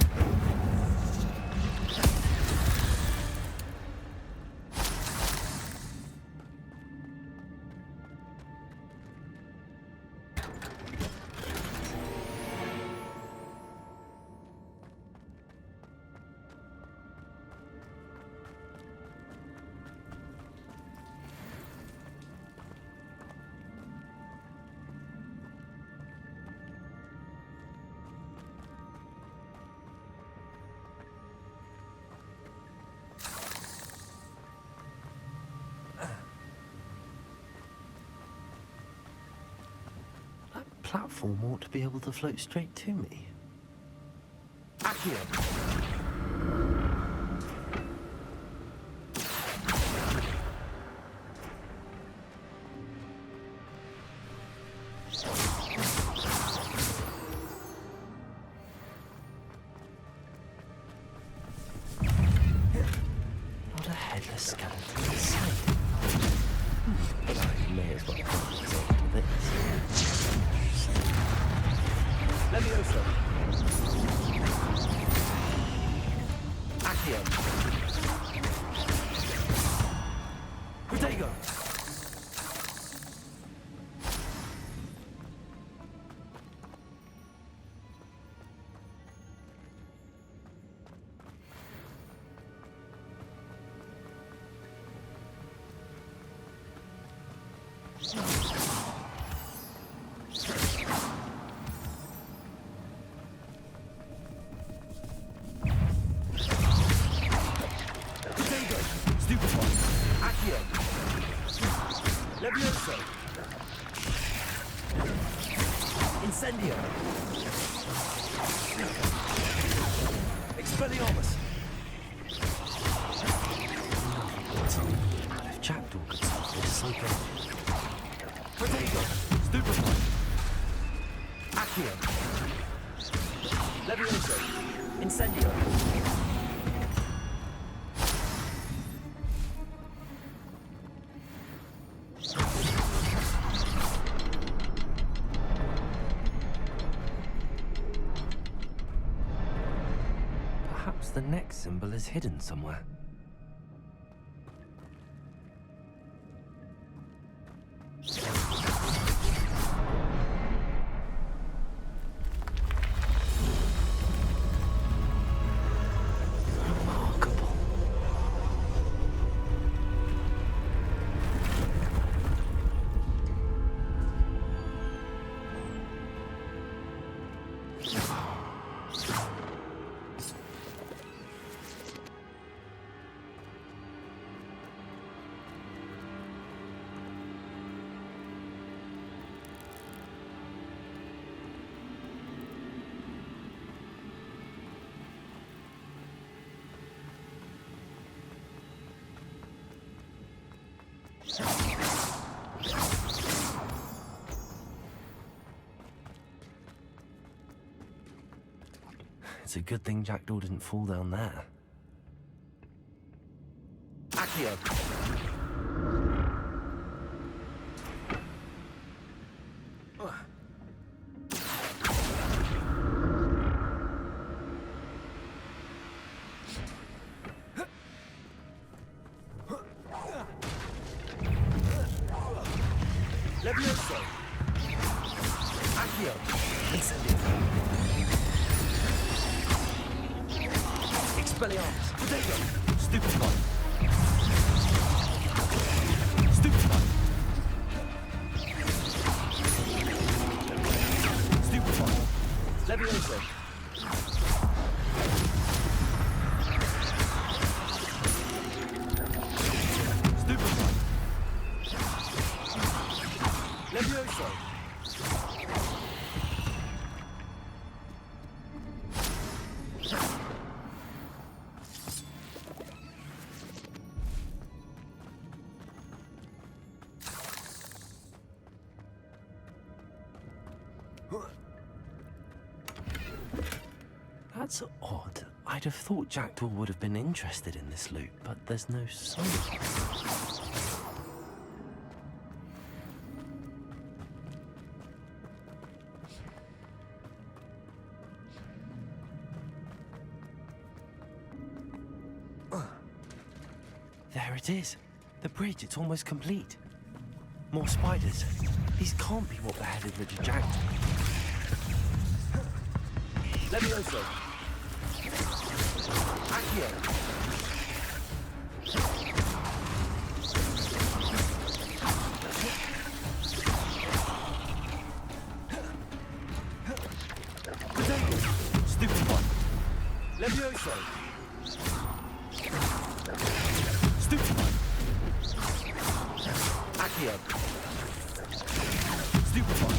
That platform ought to be able to float straight to me. Accio. Not a headless skeleton in sight. But I may as well put myself to this. Levioso. Accio. Potato. Potato. Stupefy. Accio. Levioso. Incendio. Expelliarmus. But if Jackdaw could stop this cycle, Potato. Stupefy. Accio. Levioso. Incendio. perhaps the next symbol is hidden somewhere. Remarkable. It's a good thing Jackdaw didn't fall down there. Accio. Levioso. Accio. Incendio. Expelliarmus. Potato. Stupefy. Stupefy. Stupefy. Levioso. Stupefy. Levioso. That's odd. I'd have thought Jackdaw would have been interested in this loot, but there's no sign. There it is. The bridge, it's almost complete. More spiders. These can't be what beheaded Richard Jackdaw. Levioso. Accio. Potato. Stupefy. Levioso. Stupefy. Accio. Stupefy.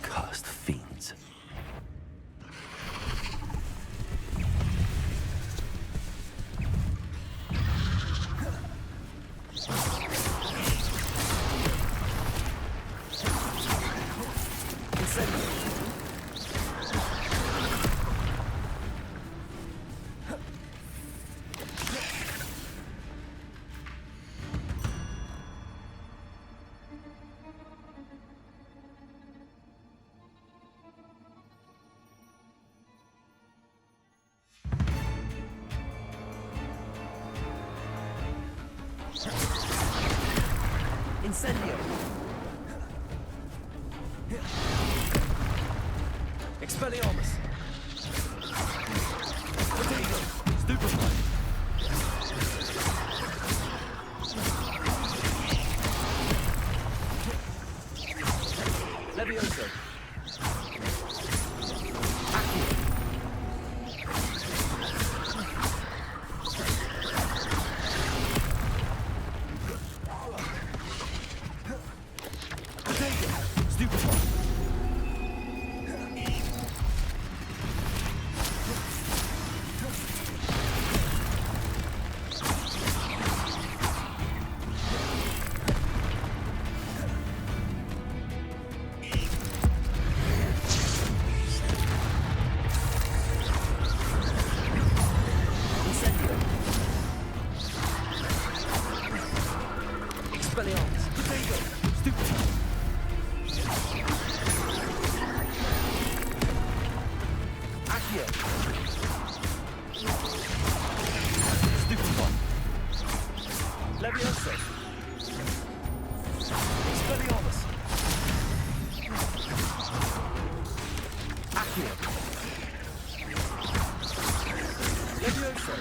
Cursed fiends. Incendio. Expelliarmus. Potato. Stupefy. Levioso. Accio. Levioso. Accio. Levioso.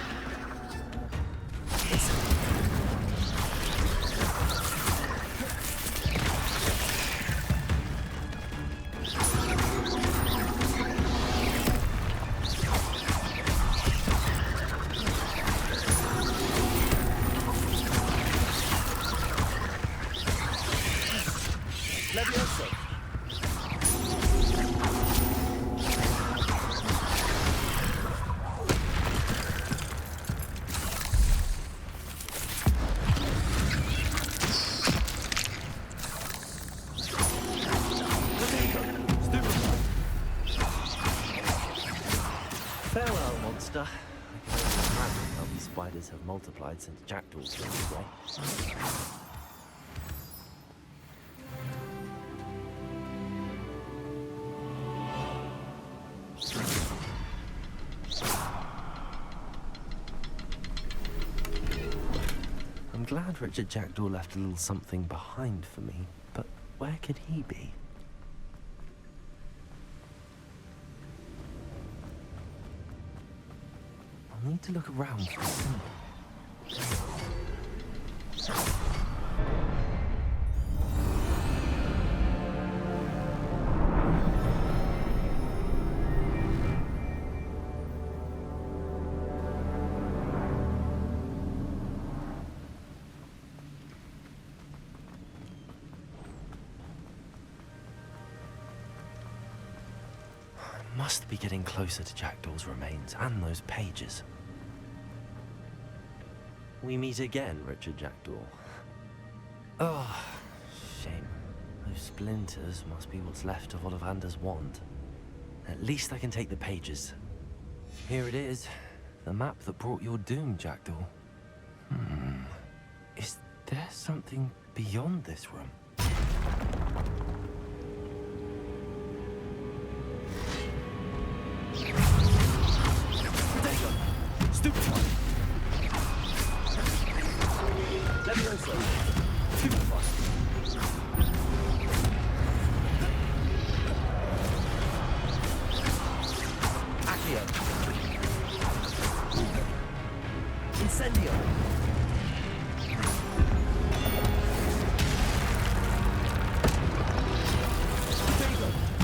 Levioso. Farewell, monster. I can only imagine how these spiders have multiplied since jackdaws went away. I'm glad Richard Jackdaw left a little something behind for me, but where could he be? I'll need to look around for a symbol. I must be getting closer to Jackdaw's remains and those pages. We meet again, Richard Jackdaw. Oh, shame. Those splinters must be what's left of Ollivander's wand. At least I can take the pages. Here it is. The map that brought your doom, Jackdaw. Is there something beyond this room? Stupefy. Levioso. Stupefy. Accio. Incendio.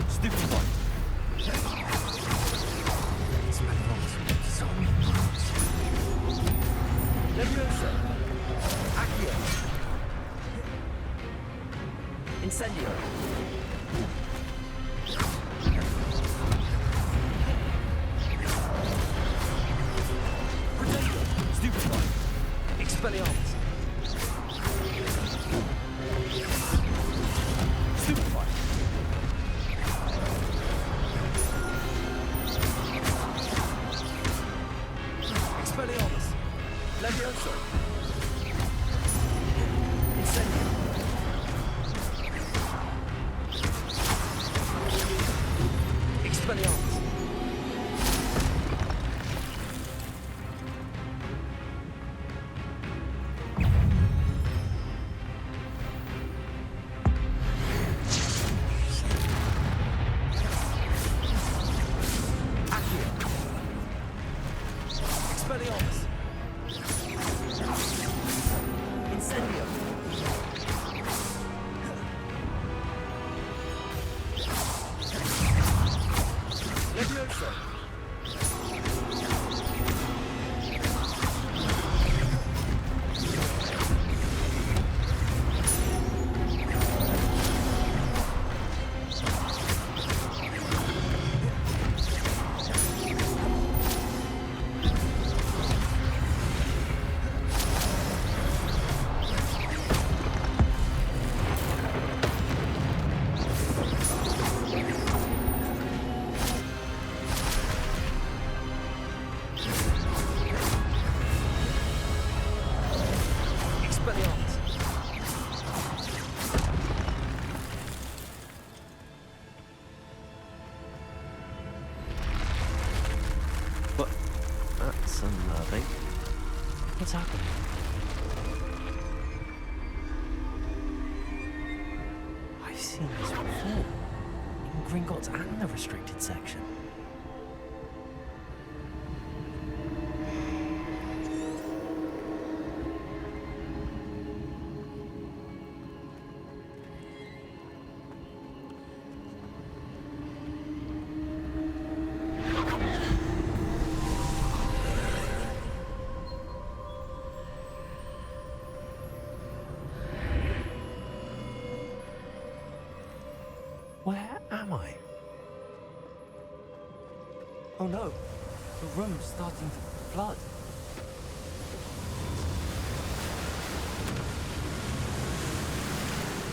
Stupefy. Levioso. Accio. Incendio. Protego. Stupefy. Expelliarmus. Stupefy. Expelliarmus. Levioso. Incendio. Expelliarmus. Accio. Expelliarmus. Incendio. Levioso. Expelliarmus. But that's unnerving. What's happening? I've seen this before. In Gringotts and the restricted section. Oh no, the room's starting to flood.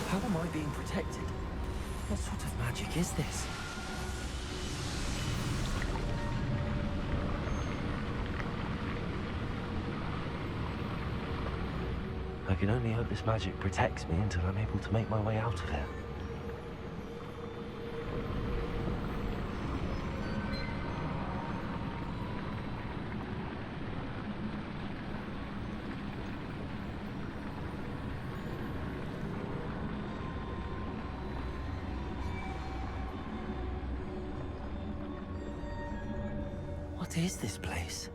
How am I being protected? What sort of magic is this? I can only hope this magic protects me until I'm able to make my way out of here. What is this place?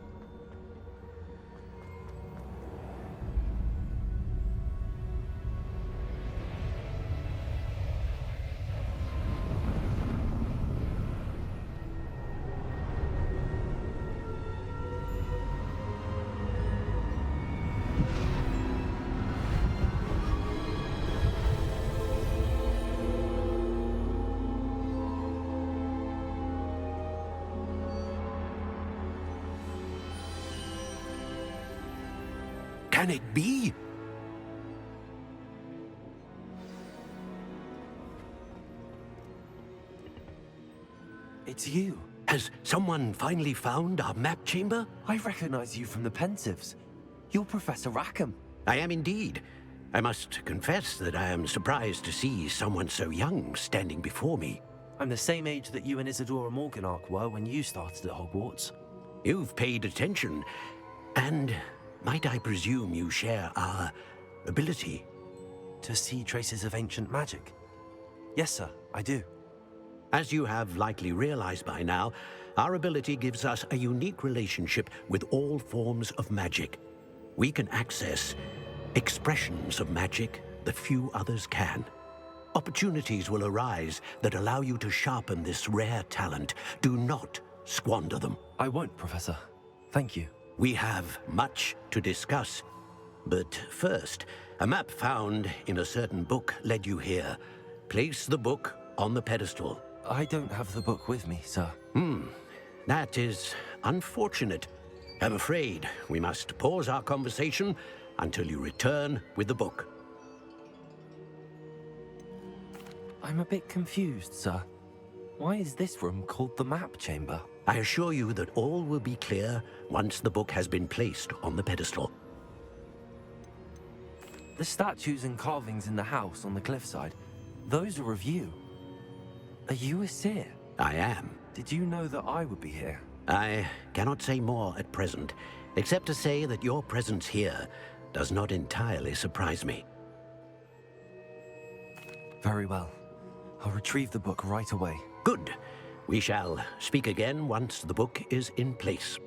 Can it be? It's you. Has someone finally found our map chamber? I recognize you from the Pensieves. You're Professor Rackham. I am indeed. I must confess that I am surprised to see someone so young standing before me. I'm the same age that you and Isadora Morganach were when you started at Hogwarts. You've paid attention, and might I presume you share our ability? To see traces of ancient magic? Yes, sir, I do. As you have likely realized by now, our ability gives us a unique relationship with all forms of magic. We can access expressions of magic that few others can. Opportunities will arise that allow you to sharpen this rare talent. Do not squander them. I won't, Professor. Thank you. We have much to discuss. But first, a map found in a certain book led you here. Place the book on the pedestal. I don't have the book with me, sir. That is unfortunate. I'm afraid we must pause our conversation until you return with the book. I'm a bit confused, sir. Why is this room called the map chamber? I assure you that all will be clear once the book has been placed on the pedestal. The statues and carvings in the house on the cliffside, those are of you. Are you a seer? I am. Did you know that I would be here? I cannot say more at present, except to say that your presence here does not entirely surprise me. Very well. I'll retrieve the book right away. Good. We shall speak again once the book is in place.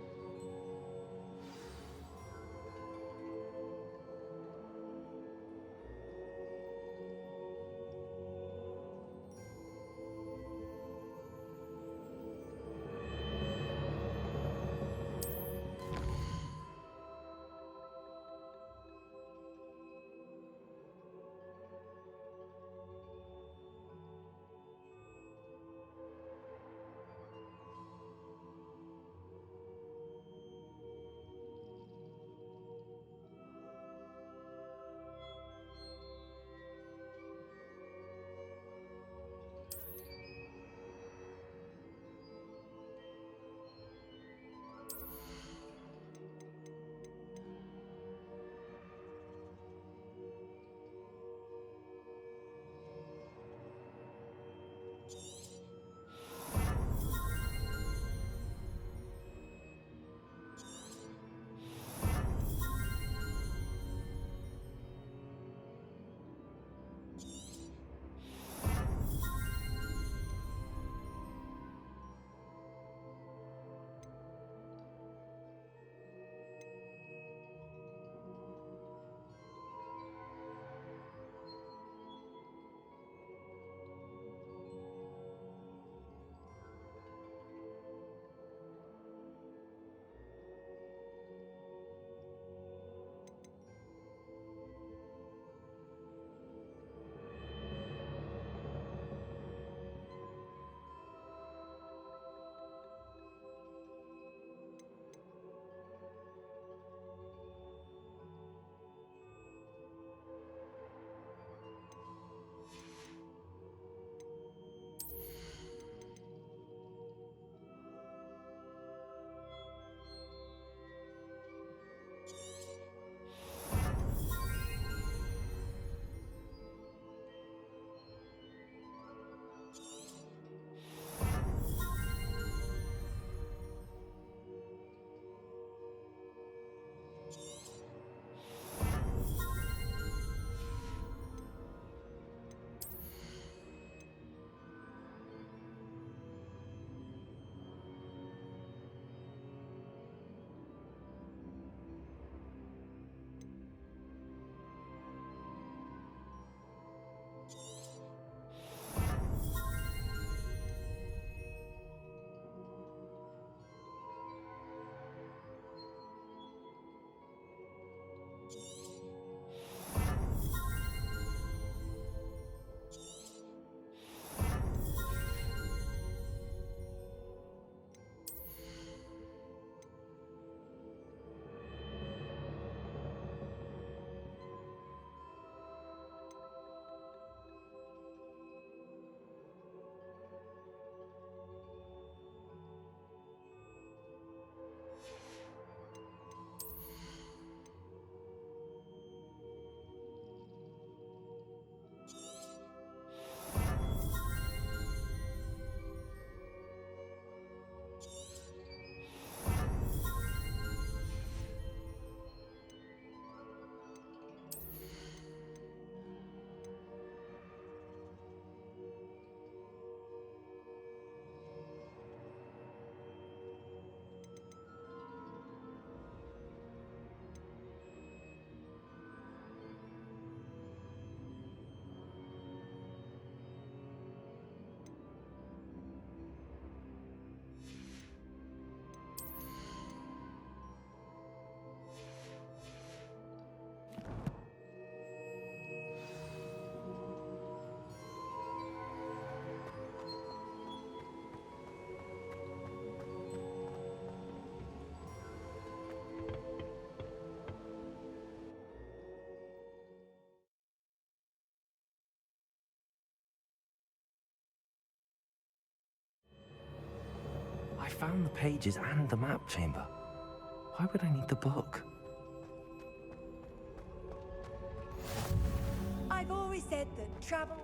found the pages and the map chamber. Why would I need the book? I've always said that travel.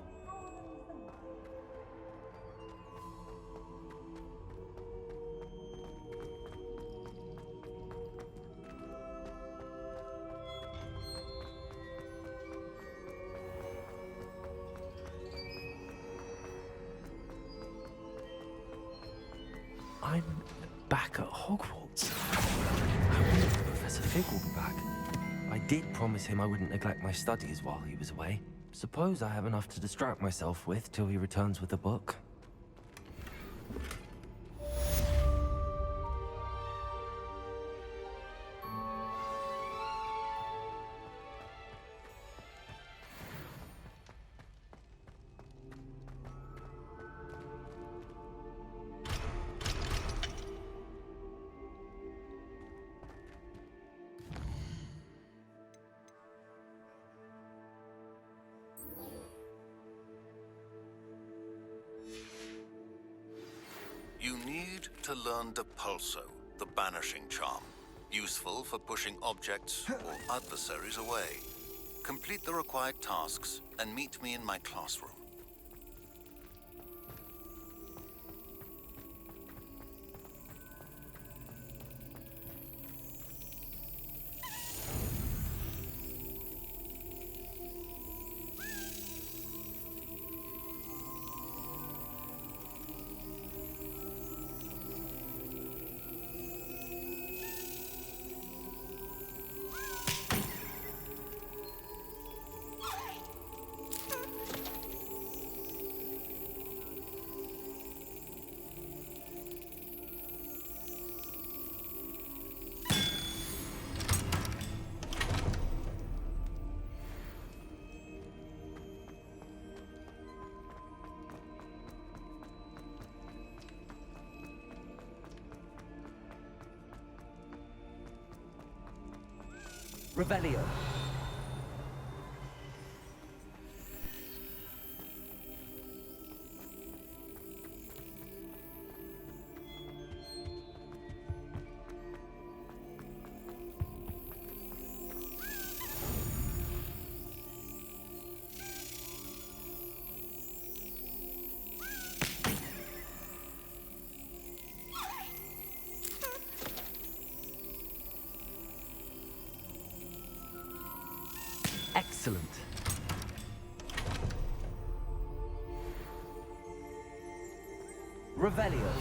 I'm back at Hogwarts. I wonder if Professor Fig will be back. I did promise him I wouldn't neglect my studies while he was away. Suppose I have enough to distract myself with till he returns with the book. You need to learn Depulso, the banishing charm. Useful for pushing objects or adversaries away. Complete the required tasks and meet me in my classroom. Revelio. Excellent. Revelio.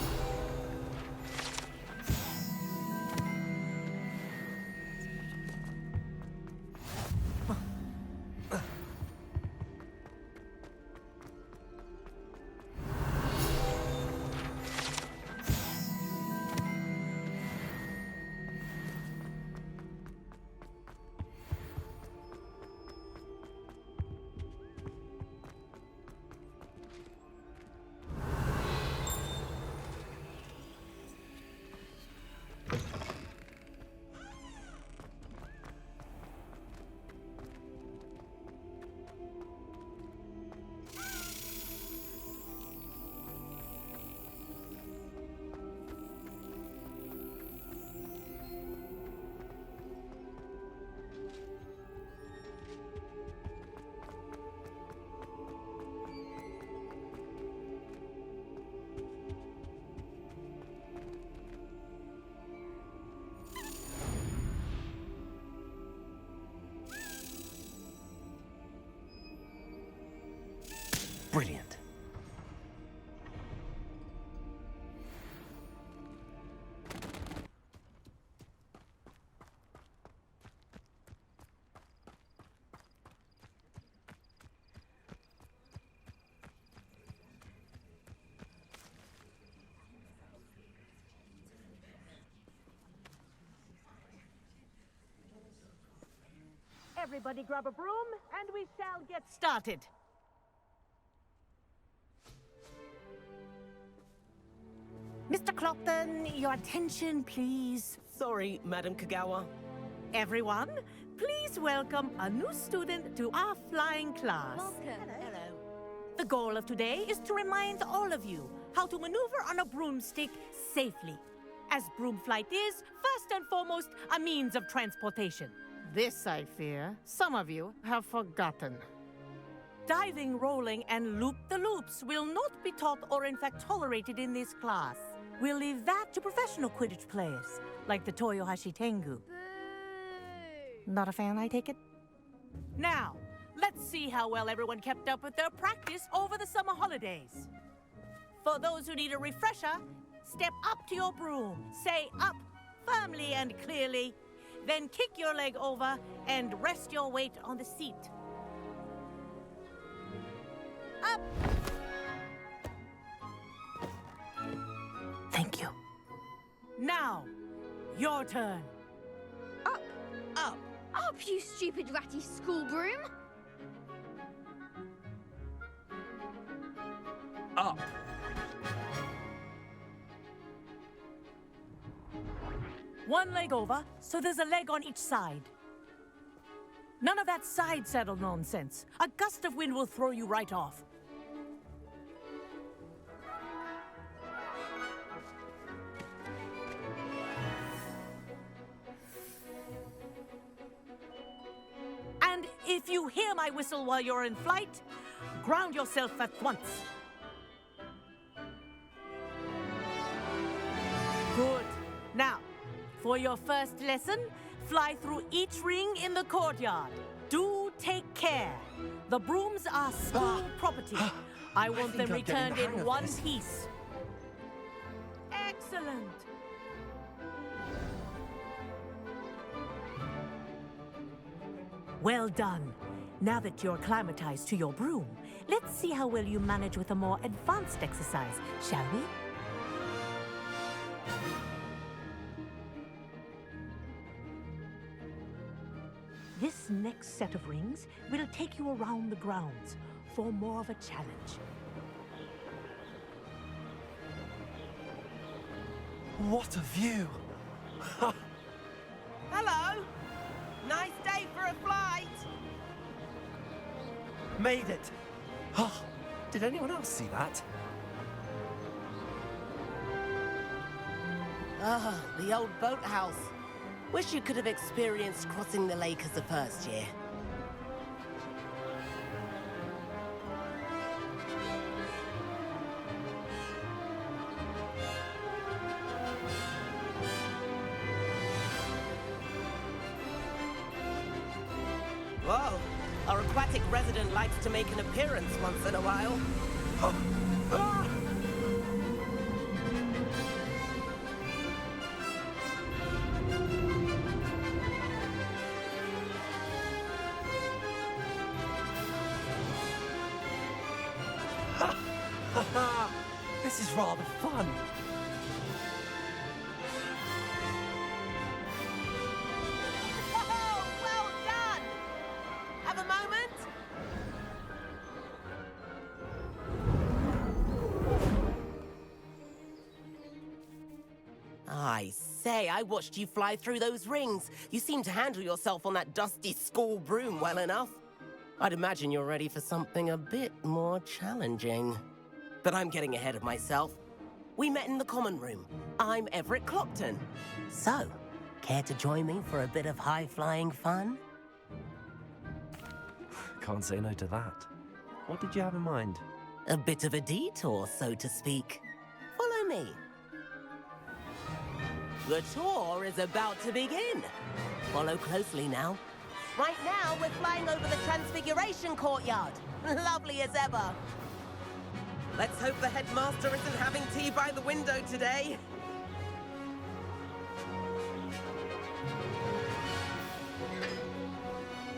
Brilliant. Everybody grab a broom, and we shall get started. Mr. Clopton, your attention, please. Sorry, Madam Kagawa. Everyone, please welcome a new student to our flying class. Welcome. Hello. The goal of today is to remind all of you how to maneuver on a broomstick safely. As broom flight is, first and foremost, a means of transportation. This, I fear, some of you have forgotten. Diving, rolling, and loop-the-loops will not be taught or in fact tolerated in this class. We'll leave that to professional Quidditch players, like the Toyohashi Tengu. Not a fan, I take it? Now, let's see how well everyone kept up with their practice over the summer holidays. For those who need a refresher, step up to your broom, say up firmly and clearly, then kick your leg over and rest your weight on the seat. Up! Thank you. Now, your turn. Up! Up! Up, you stupid ratty school broom! Up! One leg over, so there's a leg on each side. None of that side saddle nonsense. A gust of wind will throw you right off. And if you hear my whistle while you're in flight, ground yourself at once. Good. Now, for your first lesson, fly through each ring in the courtyard. Do take care. The brooms are school property. I want them returned in one piece. Excellent. Well done. Now that you're acclimatized to your broom, let's see how well you manage with a more advanced exercise, shall we? This next set of rings will take you around the grounds for more of a challenge. What a view! Hello! Nice day for a flight! Made it! Oh, did anyone else see that? Ah, the old boathouse. Wish you could have experienced crossing the lake as the first year. Whoa, our aquatic resident likes to make an appearance once in a while. This is rather fun. Whoa, well done! Have a moment? I say, I watched you fly through those rings. You seem to handle yourself on that dusty school broom well enough. I'd imagine you're ready for something a bit more challenging. But I'm getting ahead of myself. We met in the common room. I'm Everett Clopton. So, care to join me for a bit of high-flying fun? Can't say no to that. What did you have in mind? A bit of a detour, so to speak. Follow me. The tour is about to begin. Follow closely now. Right now, we're flying over the Transfiguration Courtyard. Lovely as ever. Let's hope the headmaster isn't having tea by the window today.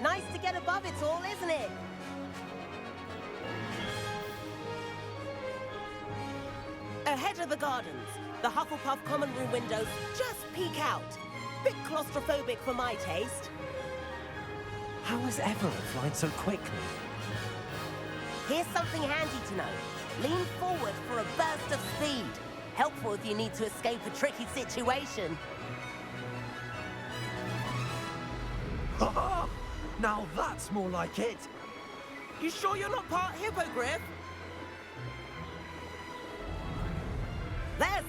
Nice to get above it all, isn't it? Ahead of the gardens, the Hufflepuff common room windows just peek out. Bit claustrophobic for my taste. How has Everett flying so quickly? Here's something handy to know. Lean forward for a burst of speed. Helpful if you need to escape a tricky situation. Now that's more like it. You sure you're not part hippogriff?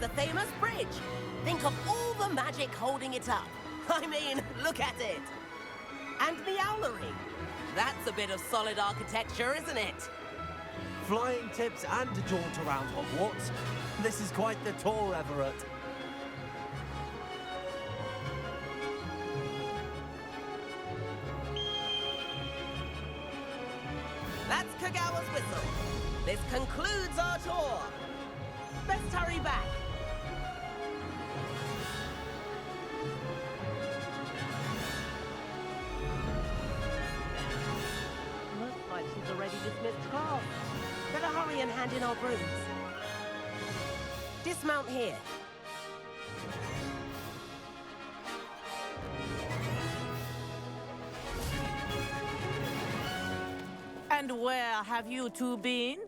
the famous bridge. Think of all the magic holding it up. I mean, look at it. And the owlery. That's a bit of solid architecture, isn't it? Flying tips and a jaunt around Hogwarts. This is quite the tour, Everett. That's Kagawa's whistle. This concludes our tour. Best hurry back. Looks like she's already dismissed class. Better hurry and hand in our brooms. Dismount here. And where have you two been?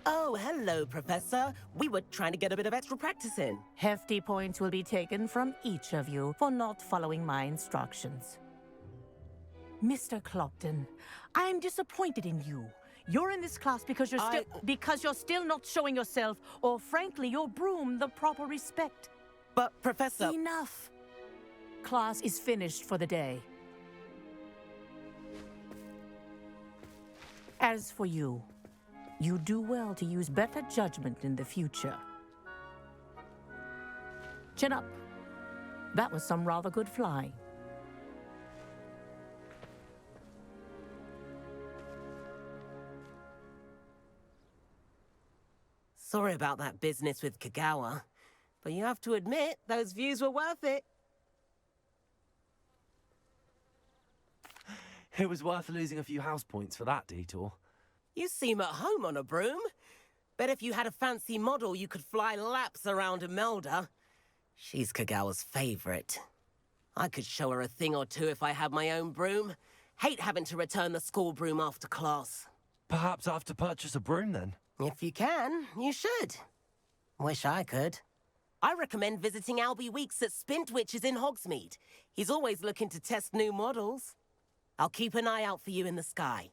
Oh, hello, Professor. We were trying to get a bit of extra practice in. Hefty points will be taken from each of you for not following my instructions. Mr. Clopton, I'm disappointed in you. You're in this class because you're still not showing yourself, or frankly, your broom, the proper respect. But, Professor... Enough. Class is finished for the day. As for you, you do well to use better judgment in the future. Chin up. That was some rather good flying. Sorry about that business with Kagawa, but you have to admit, those views were worth it. It was worth losing a few house points for that detour. You seem at home on a broom. Bet if you had a fancy model, you could fly laps around Imelda. She's Kagawa's favorite. I could show her a thing or two if I had my own broom. Hate having to return the school broom after class. Perhaps I have to purchase a broom then? If you can, you should. Wish I could. I recommend visiting Albie Weeks at Spintwitches in Hogsmeade. He's always looking to test new models. I'll keep an eye out for you in the sky.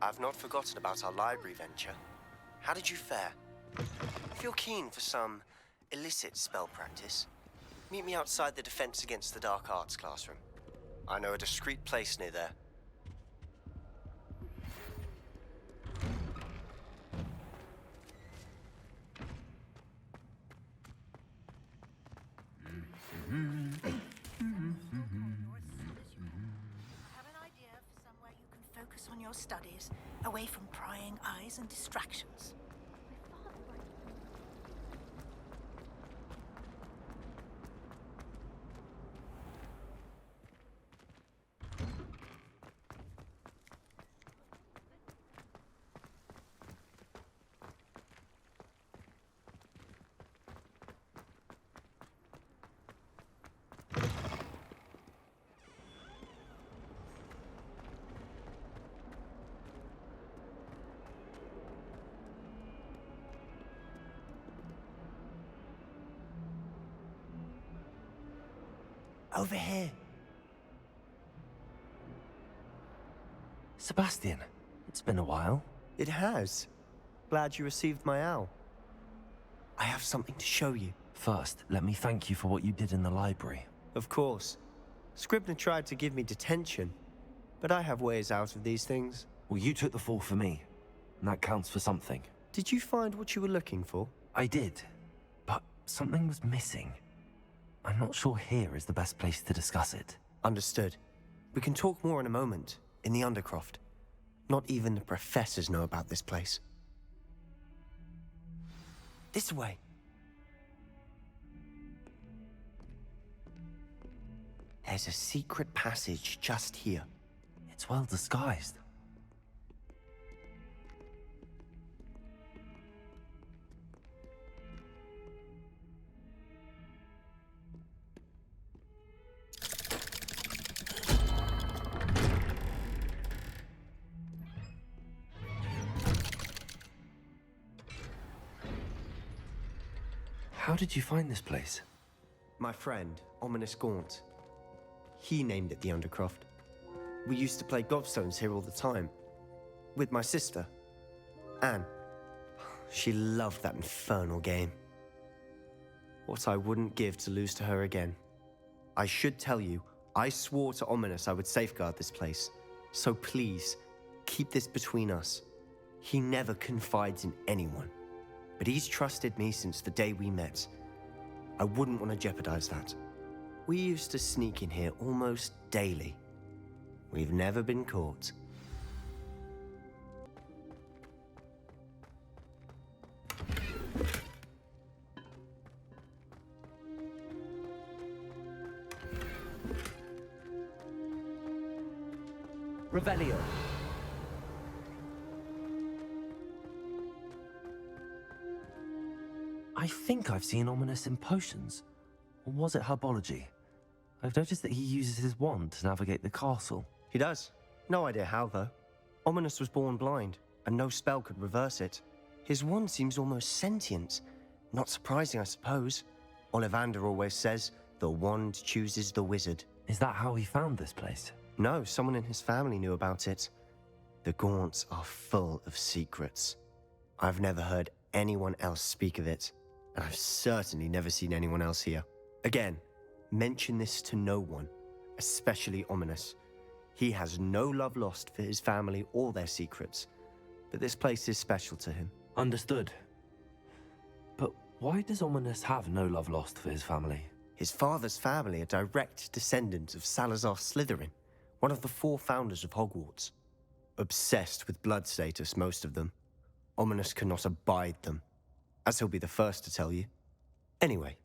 I've not forgotten about our library venture. How did you fare? If you're keen for some illicit spell practice, meet me outside the Defense Against the Dark Arts classroom. I know a discreet place near there. Focus on your studies, away from prying eyes and distractions. Over here. Sebastian, it's been a while. It has. Glad you received my owl. I have something to show you. First, let me thank you for what you did in the library. Of course. Scribner tried to give me detention, but I have ways out of these things. Well, you took the fall for me, and that counts for something. Did you find what you were looking for? I did, but something was missing. I'm not sure here is the best place to discuss it. Understood. We can talk more in a moment, in the Undercroft. Not even the professors know about this place. This way. There's a secret passage just here. It's well disguised. How did you find this place? My friend, Ominous Gaunt. He named it the Undercroft. We used to play gobstones here all the time. With my sister, Anne. She loved that infernal game. What I wouldn't give to lose to her again. I should tell you, I swore to Ominous I would safeguard this place. So please, keep this between us. He never confides in anyone. But he's trusted me since the day we met. I wouldn't want to jeopardize that. We used to sneak in here almost daily. We've never been caught. Revelio. I think I've seen Ominous in potions. Or was it herbology? I've noticed that he uses his wand to navigate the castle. He does. No idea how, though. Ominous was born blind, and no spell could reverse it. His wand seems almost sentient. Not surprising, I suppose. Ollivander always says, the wand chooses the wizard. Is that how he found this place? No, someone in his family knew about it. The Gaunts are full of secrets. I've never heard anyone else speak of it, and I've certainly never seen anyone else here. Again, mention this to no one, especially Ominous. He has no love lost for his family or their secrets, but this place is special to him. Understood. But why does Ominous have no love lost for his family? His father's family are direct descendants of Salazar Slytherin, one of the 4 founders of Hogwarts. Obsessed with blood status, most of them. Ominous cannot abide them, as he'll be the first to tell you. Anyway,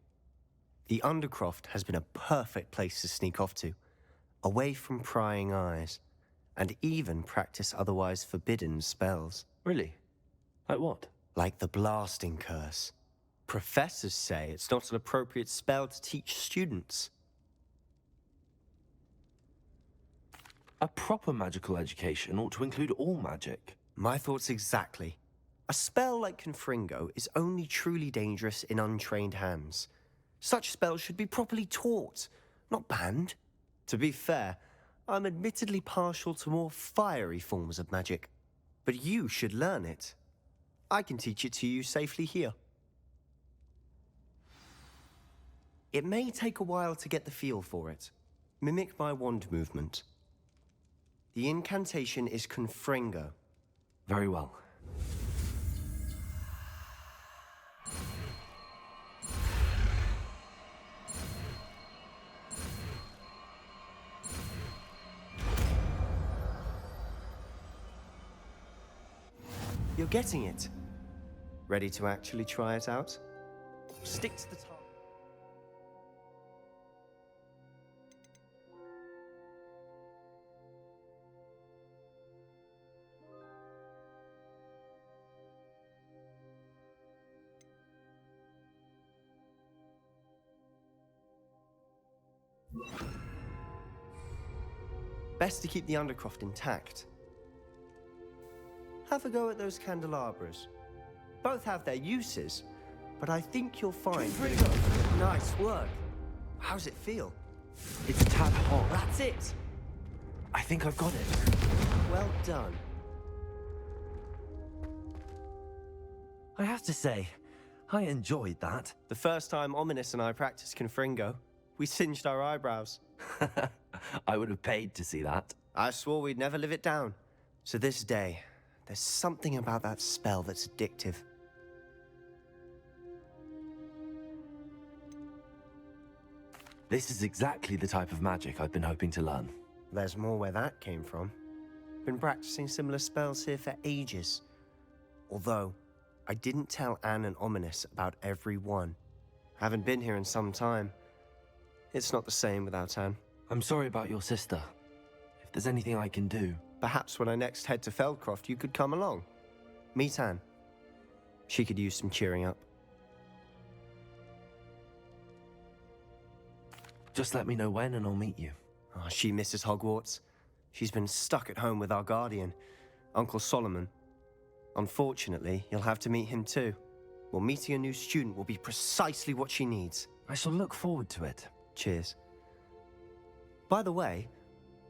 the Undercroft has been a perfect place to sneak off to, away from prying eyes, and even practice otherwise forbidden spells. Really? Like what? Like the blasting curse. Professors say it's not an appropriate spell to teach students. A proper magical education ought to include all magic. My thoughts exactly. A spell like Confringo is only truly dangerous in untrained hands. Such spells should be properly taught, not banned. To be fair, I'm admittedly partial to more fiery forms of magic. But you should learn it. I can teach it to you safely here. It may take a while to get the feel for it. Mimic my wand movement. The incantation is Confringo. Very well. You're getting it. Ready to actually try it out? Stick to the target. Best to keep the Undercroft intact. Have a go at those candelabras. Both have their uses, but I think you'll find... Nice work. How's it feel? It's a tad hot. That's it. I think I've got it. Well done. I have to say, I enjoyed that. The first time Ominous and I practiced Confringo, we singed our eyebrows. I would have paid to see that. I swore we'd never live it down. To this day, there's something about that spell that's addictive. This is exactly the type of magic I've been hoping to learn. There's more where that came from. Been practicing similar spells here for ages. Although, I didn't tell Anne and Ominous about every one. Haven't been here in some time. It's not the same without Anne. I'm sorry about your sister. If there's anything I can do... Perhaps when I next head to Feldcroft, you could come along. Meet Anne. She could use some cheering up. Just let me know when and I'll meet you. Oh, she misses Hogwarts. She's been stuck at home with our guardian, Uncle Solomon. Unfortunately, you'll have to meet him too. Well, meeting a new student will be precisely what she needs. I shall look forward to it. Cheers. By the way,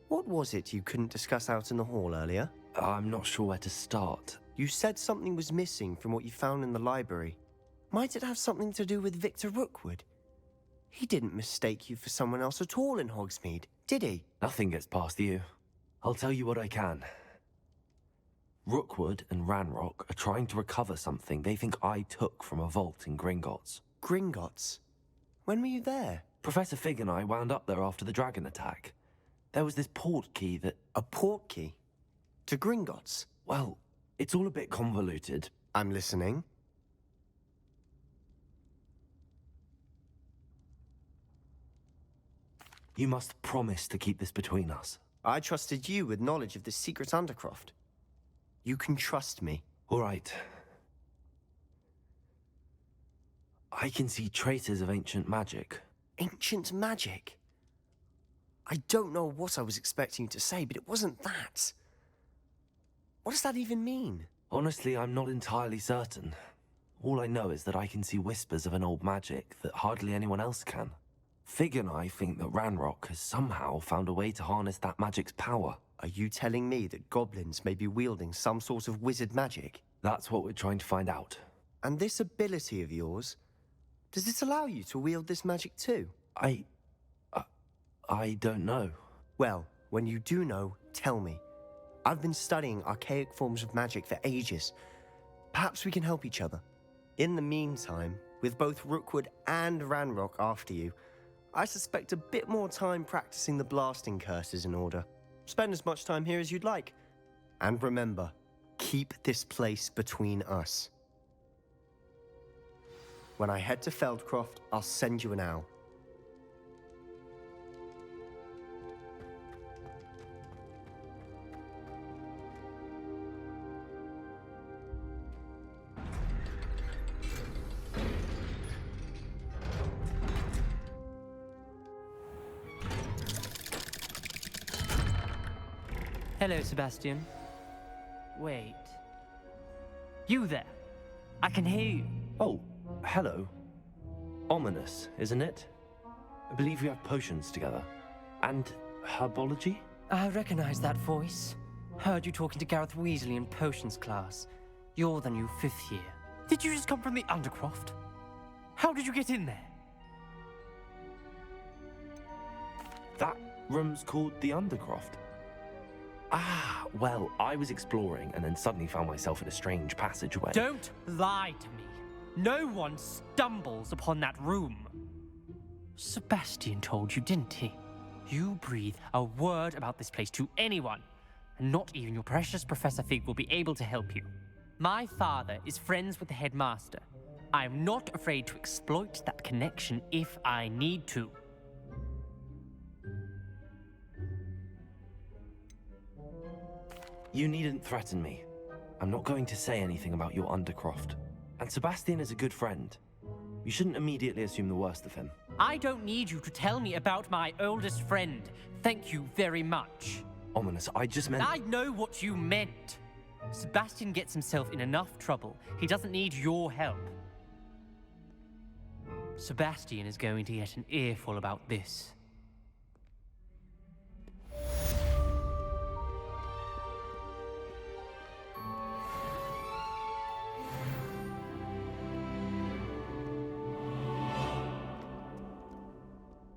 what was it you couldn't discuss out in the hall earlier? I'm not sure where to start. You said something was missing from what you found in the library. Might it have something to do with Victor Rookwood? He didn't mistake you for someone else at all in Hogsmeade, did he? Nothing gets past you. I'll tell you what I can. Rookwood and Ranrock are trying to recover something they think I took from a vault in Gringotts. Gringotts? When were you there? Professor Fig and I wound up there after the dragon attack. There was this port key that... A port key? To Gringotts? Well, it's all a bit convoluted. I'm listening. You must promise to keep this between us. I trusted you with knowledge of this secret Undercroft. You can trust me. All right. I can see traces of ancient magic. Ancient magic? I don't know what I was expecting you to say, but it wasn't that. What does that even mean? Honestly, I'm not entirely certain. All I know is that I can see whispers of an old magic that hardly anyone else can. Fig and I think that Ranrock has somehow found a way to harness that magic's power. Are you telling me that goblins may be wielding some sort of wizard magic? That's what we're trying to find out. And this ability of yours, does it allow you to wield this magic too? I don't know. Well, when you do know, tell me. I've been studying archaic forms of magic for ages. Perhaps we can help each other. In the meantime, with both Rookwood and Ranrock after you, I suspect a bit more time practicing the blasting curse is in order. Spend as much time here as you'd like. And remember, keep this place between us. When I head to Feldcroft, I'll send you an owl. Hello, Sebastian. Wait. You there? I can hear you. Oh, hello. Ominous, isn't it? I believe we have potions together. And herbology? I recognize that voice. Heard you talking to Gareth Weasley in potions class. You're the new 5th year. Did you just come from the Undercroft? How did you get in there? That room's called the Undercroft. Ah, well, I was exploring and then suddenly found myself in a strange passageway. Don't lie to me. No one stumbles upon that room. Sebastian told you, didn't he? You breathe a word about this place to anyone, and not even your precious Professor Fig will be able to help you. My father is friends with the headmaster. I'm not afraid to exploit that connection if I need to. You needn't threaten me. I'm not going to say anything about your Undercroft. And Sebastian is a good friend. You shouldn't immediately assume the worst of him. I don't need you to tell me about my oldest friend. Thank you very much. Ominous, I just meant... I know what you meant. Sebastian gets himself in enough trouble. He doesn't need your help. Sebastian is going to get an earful about this.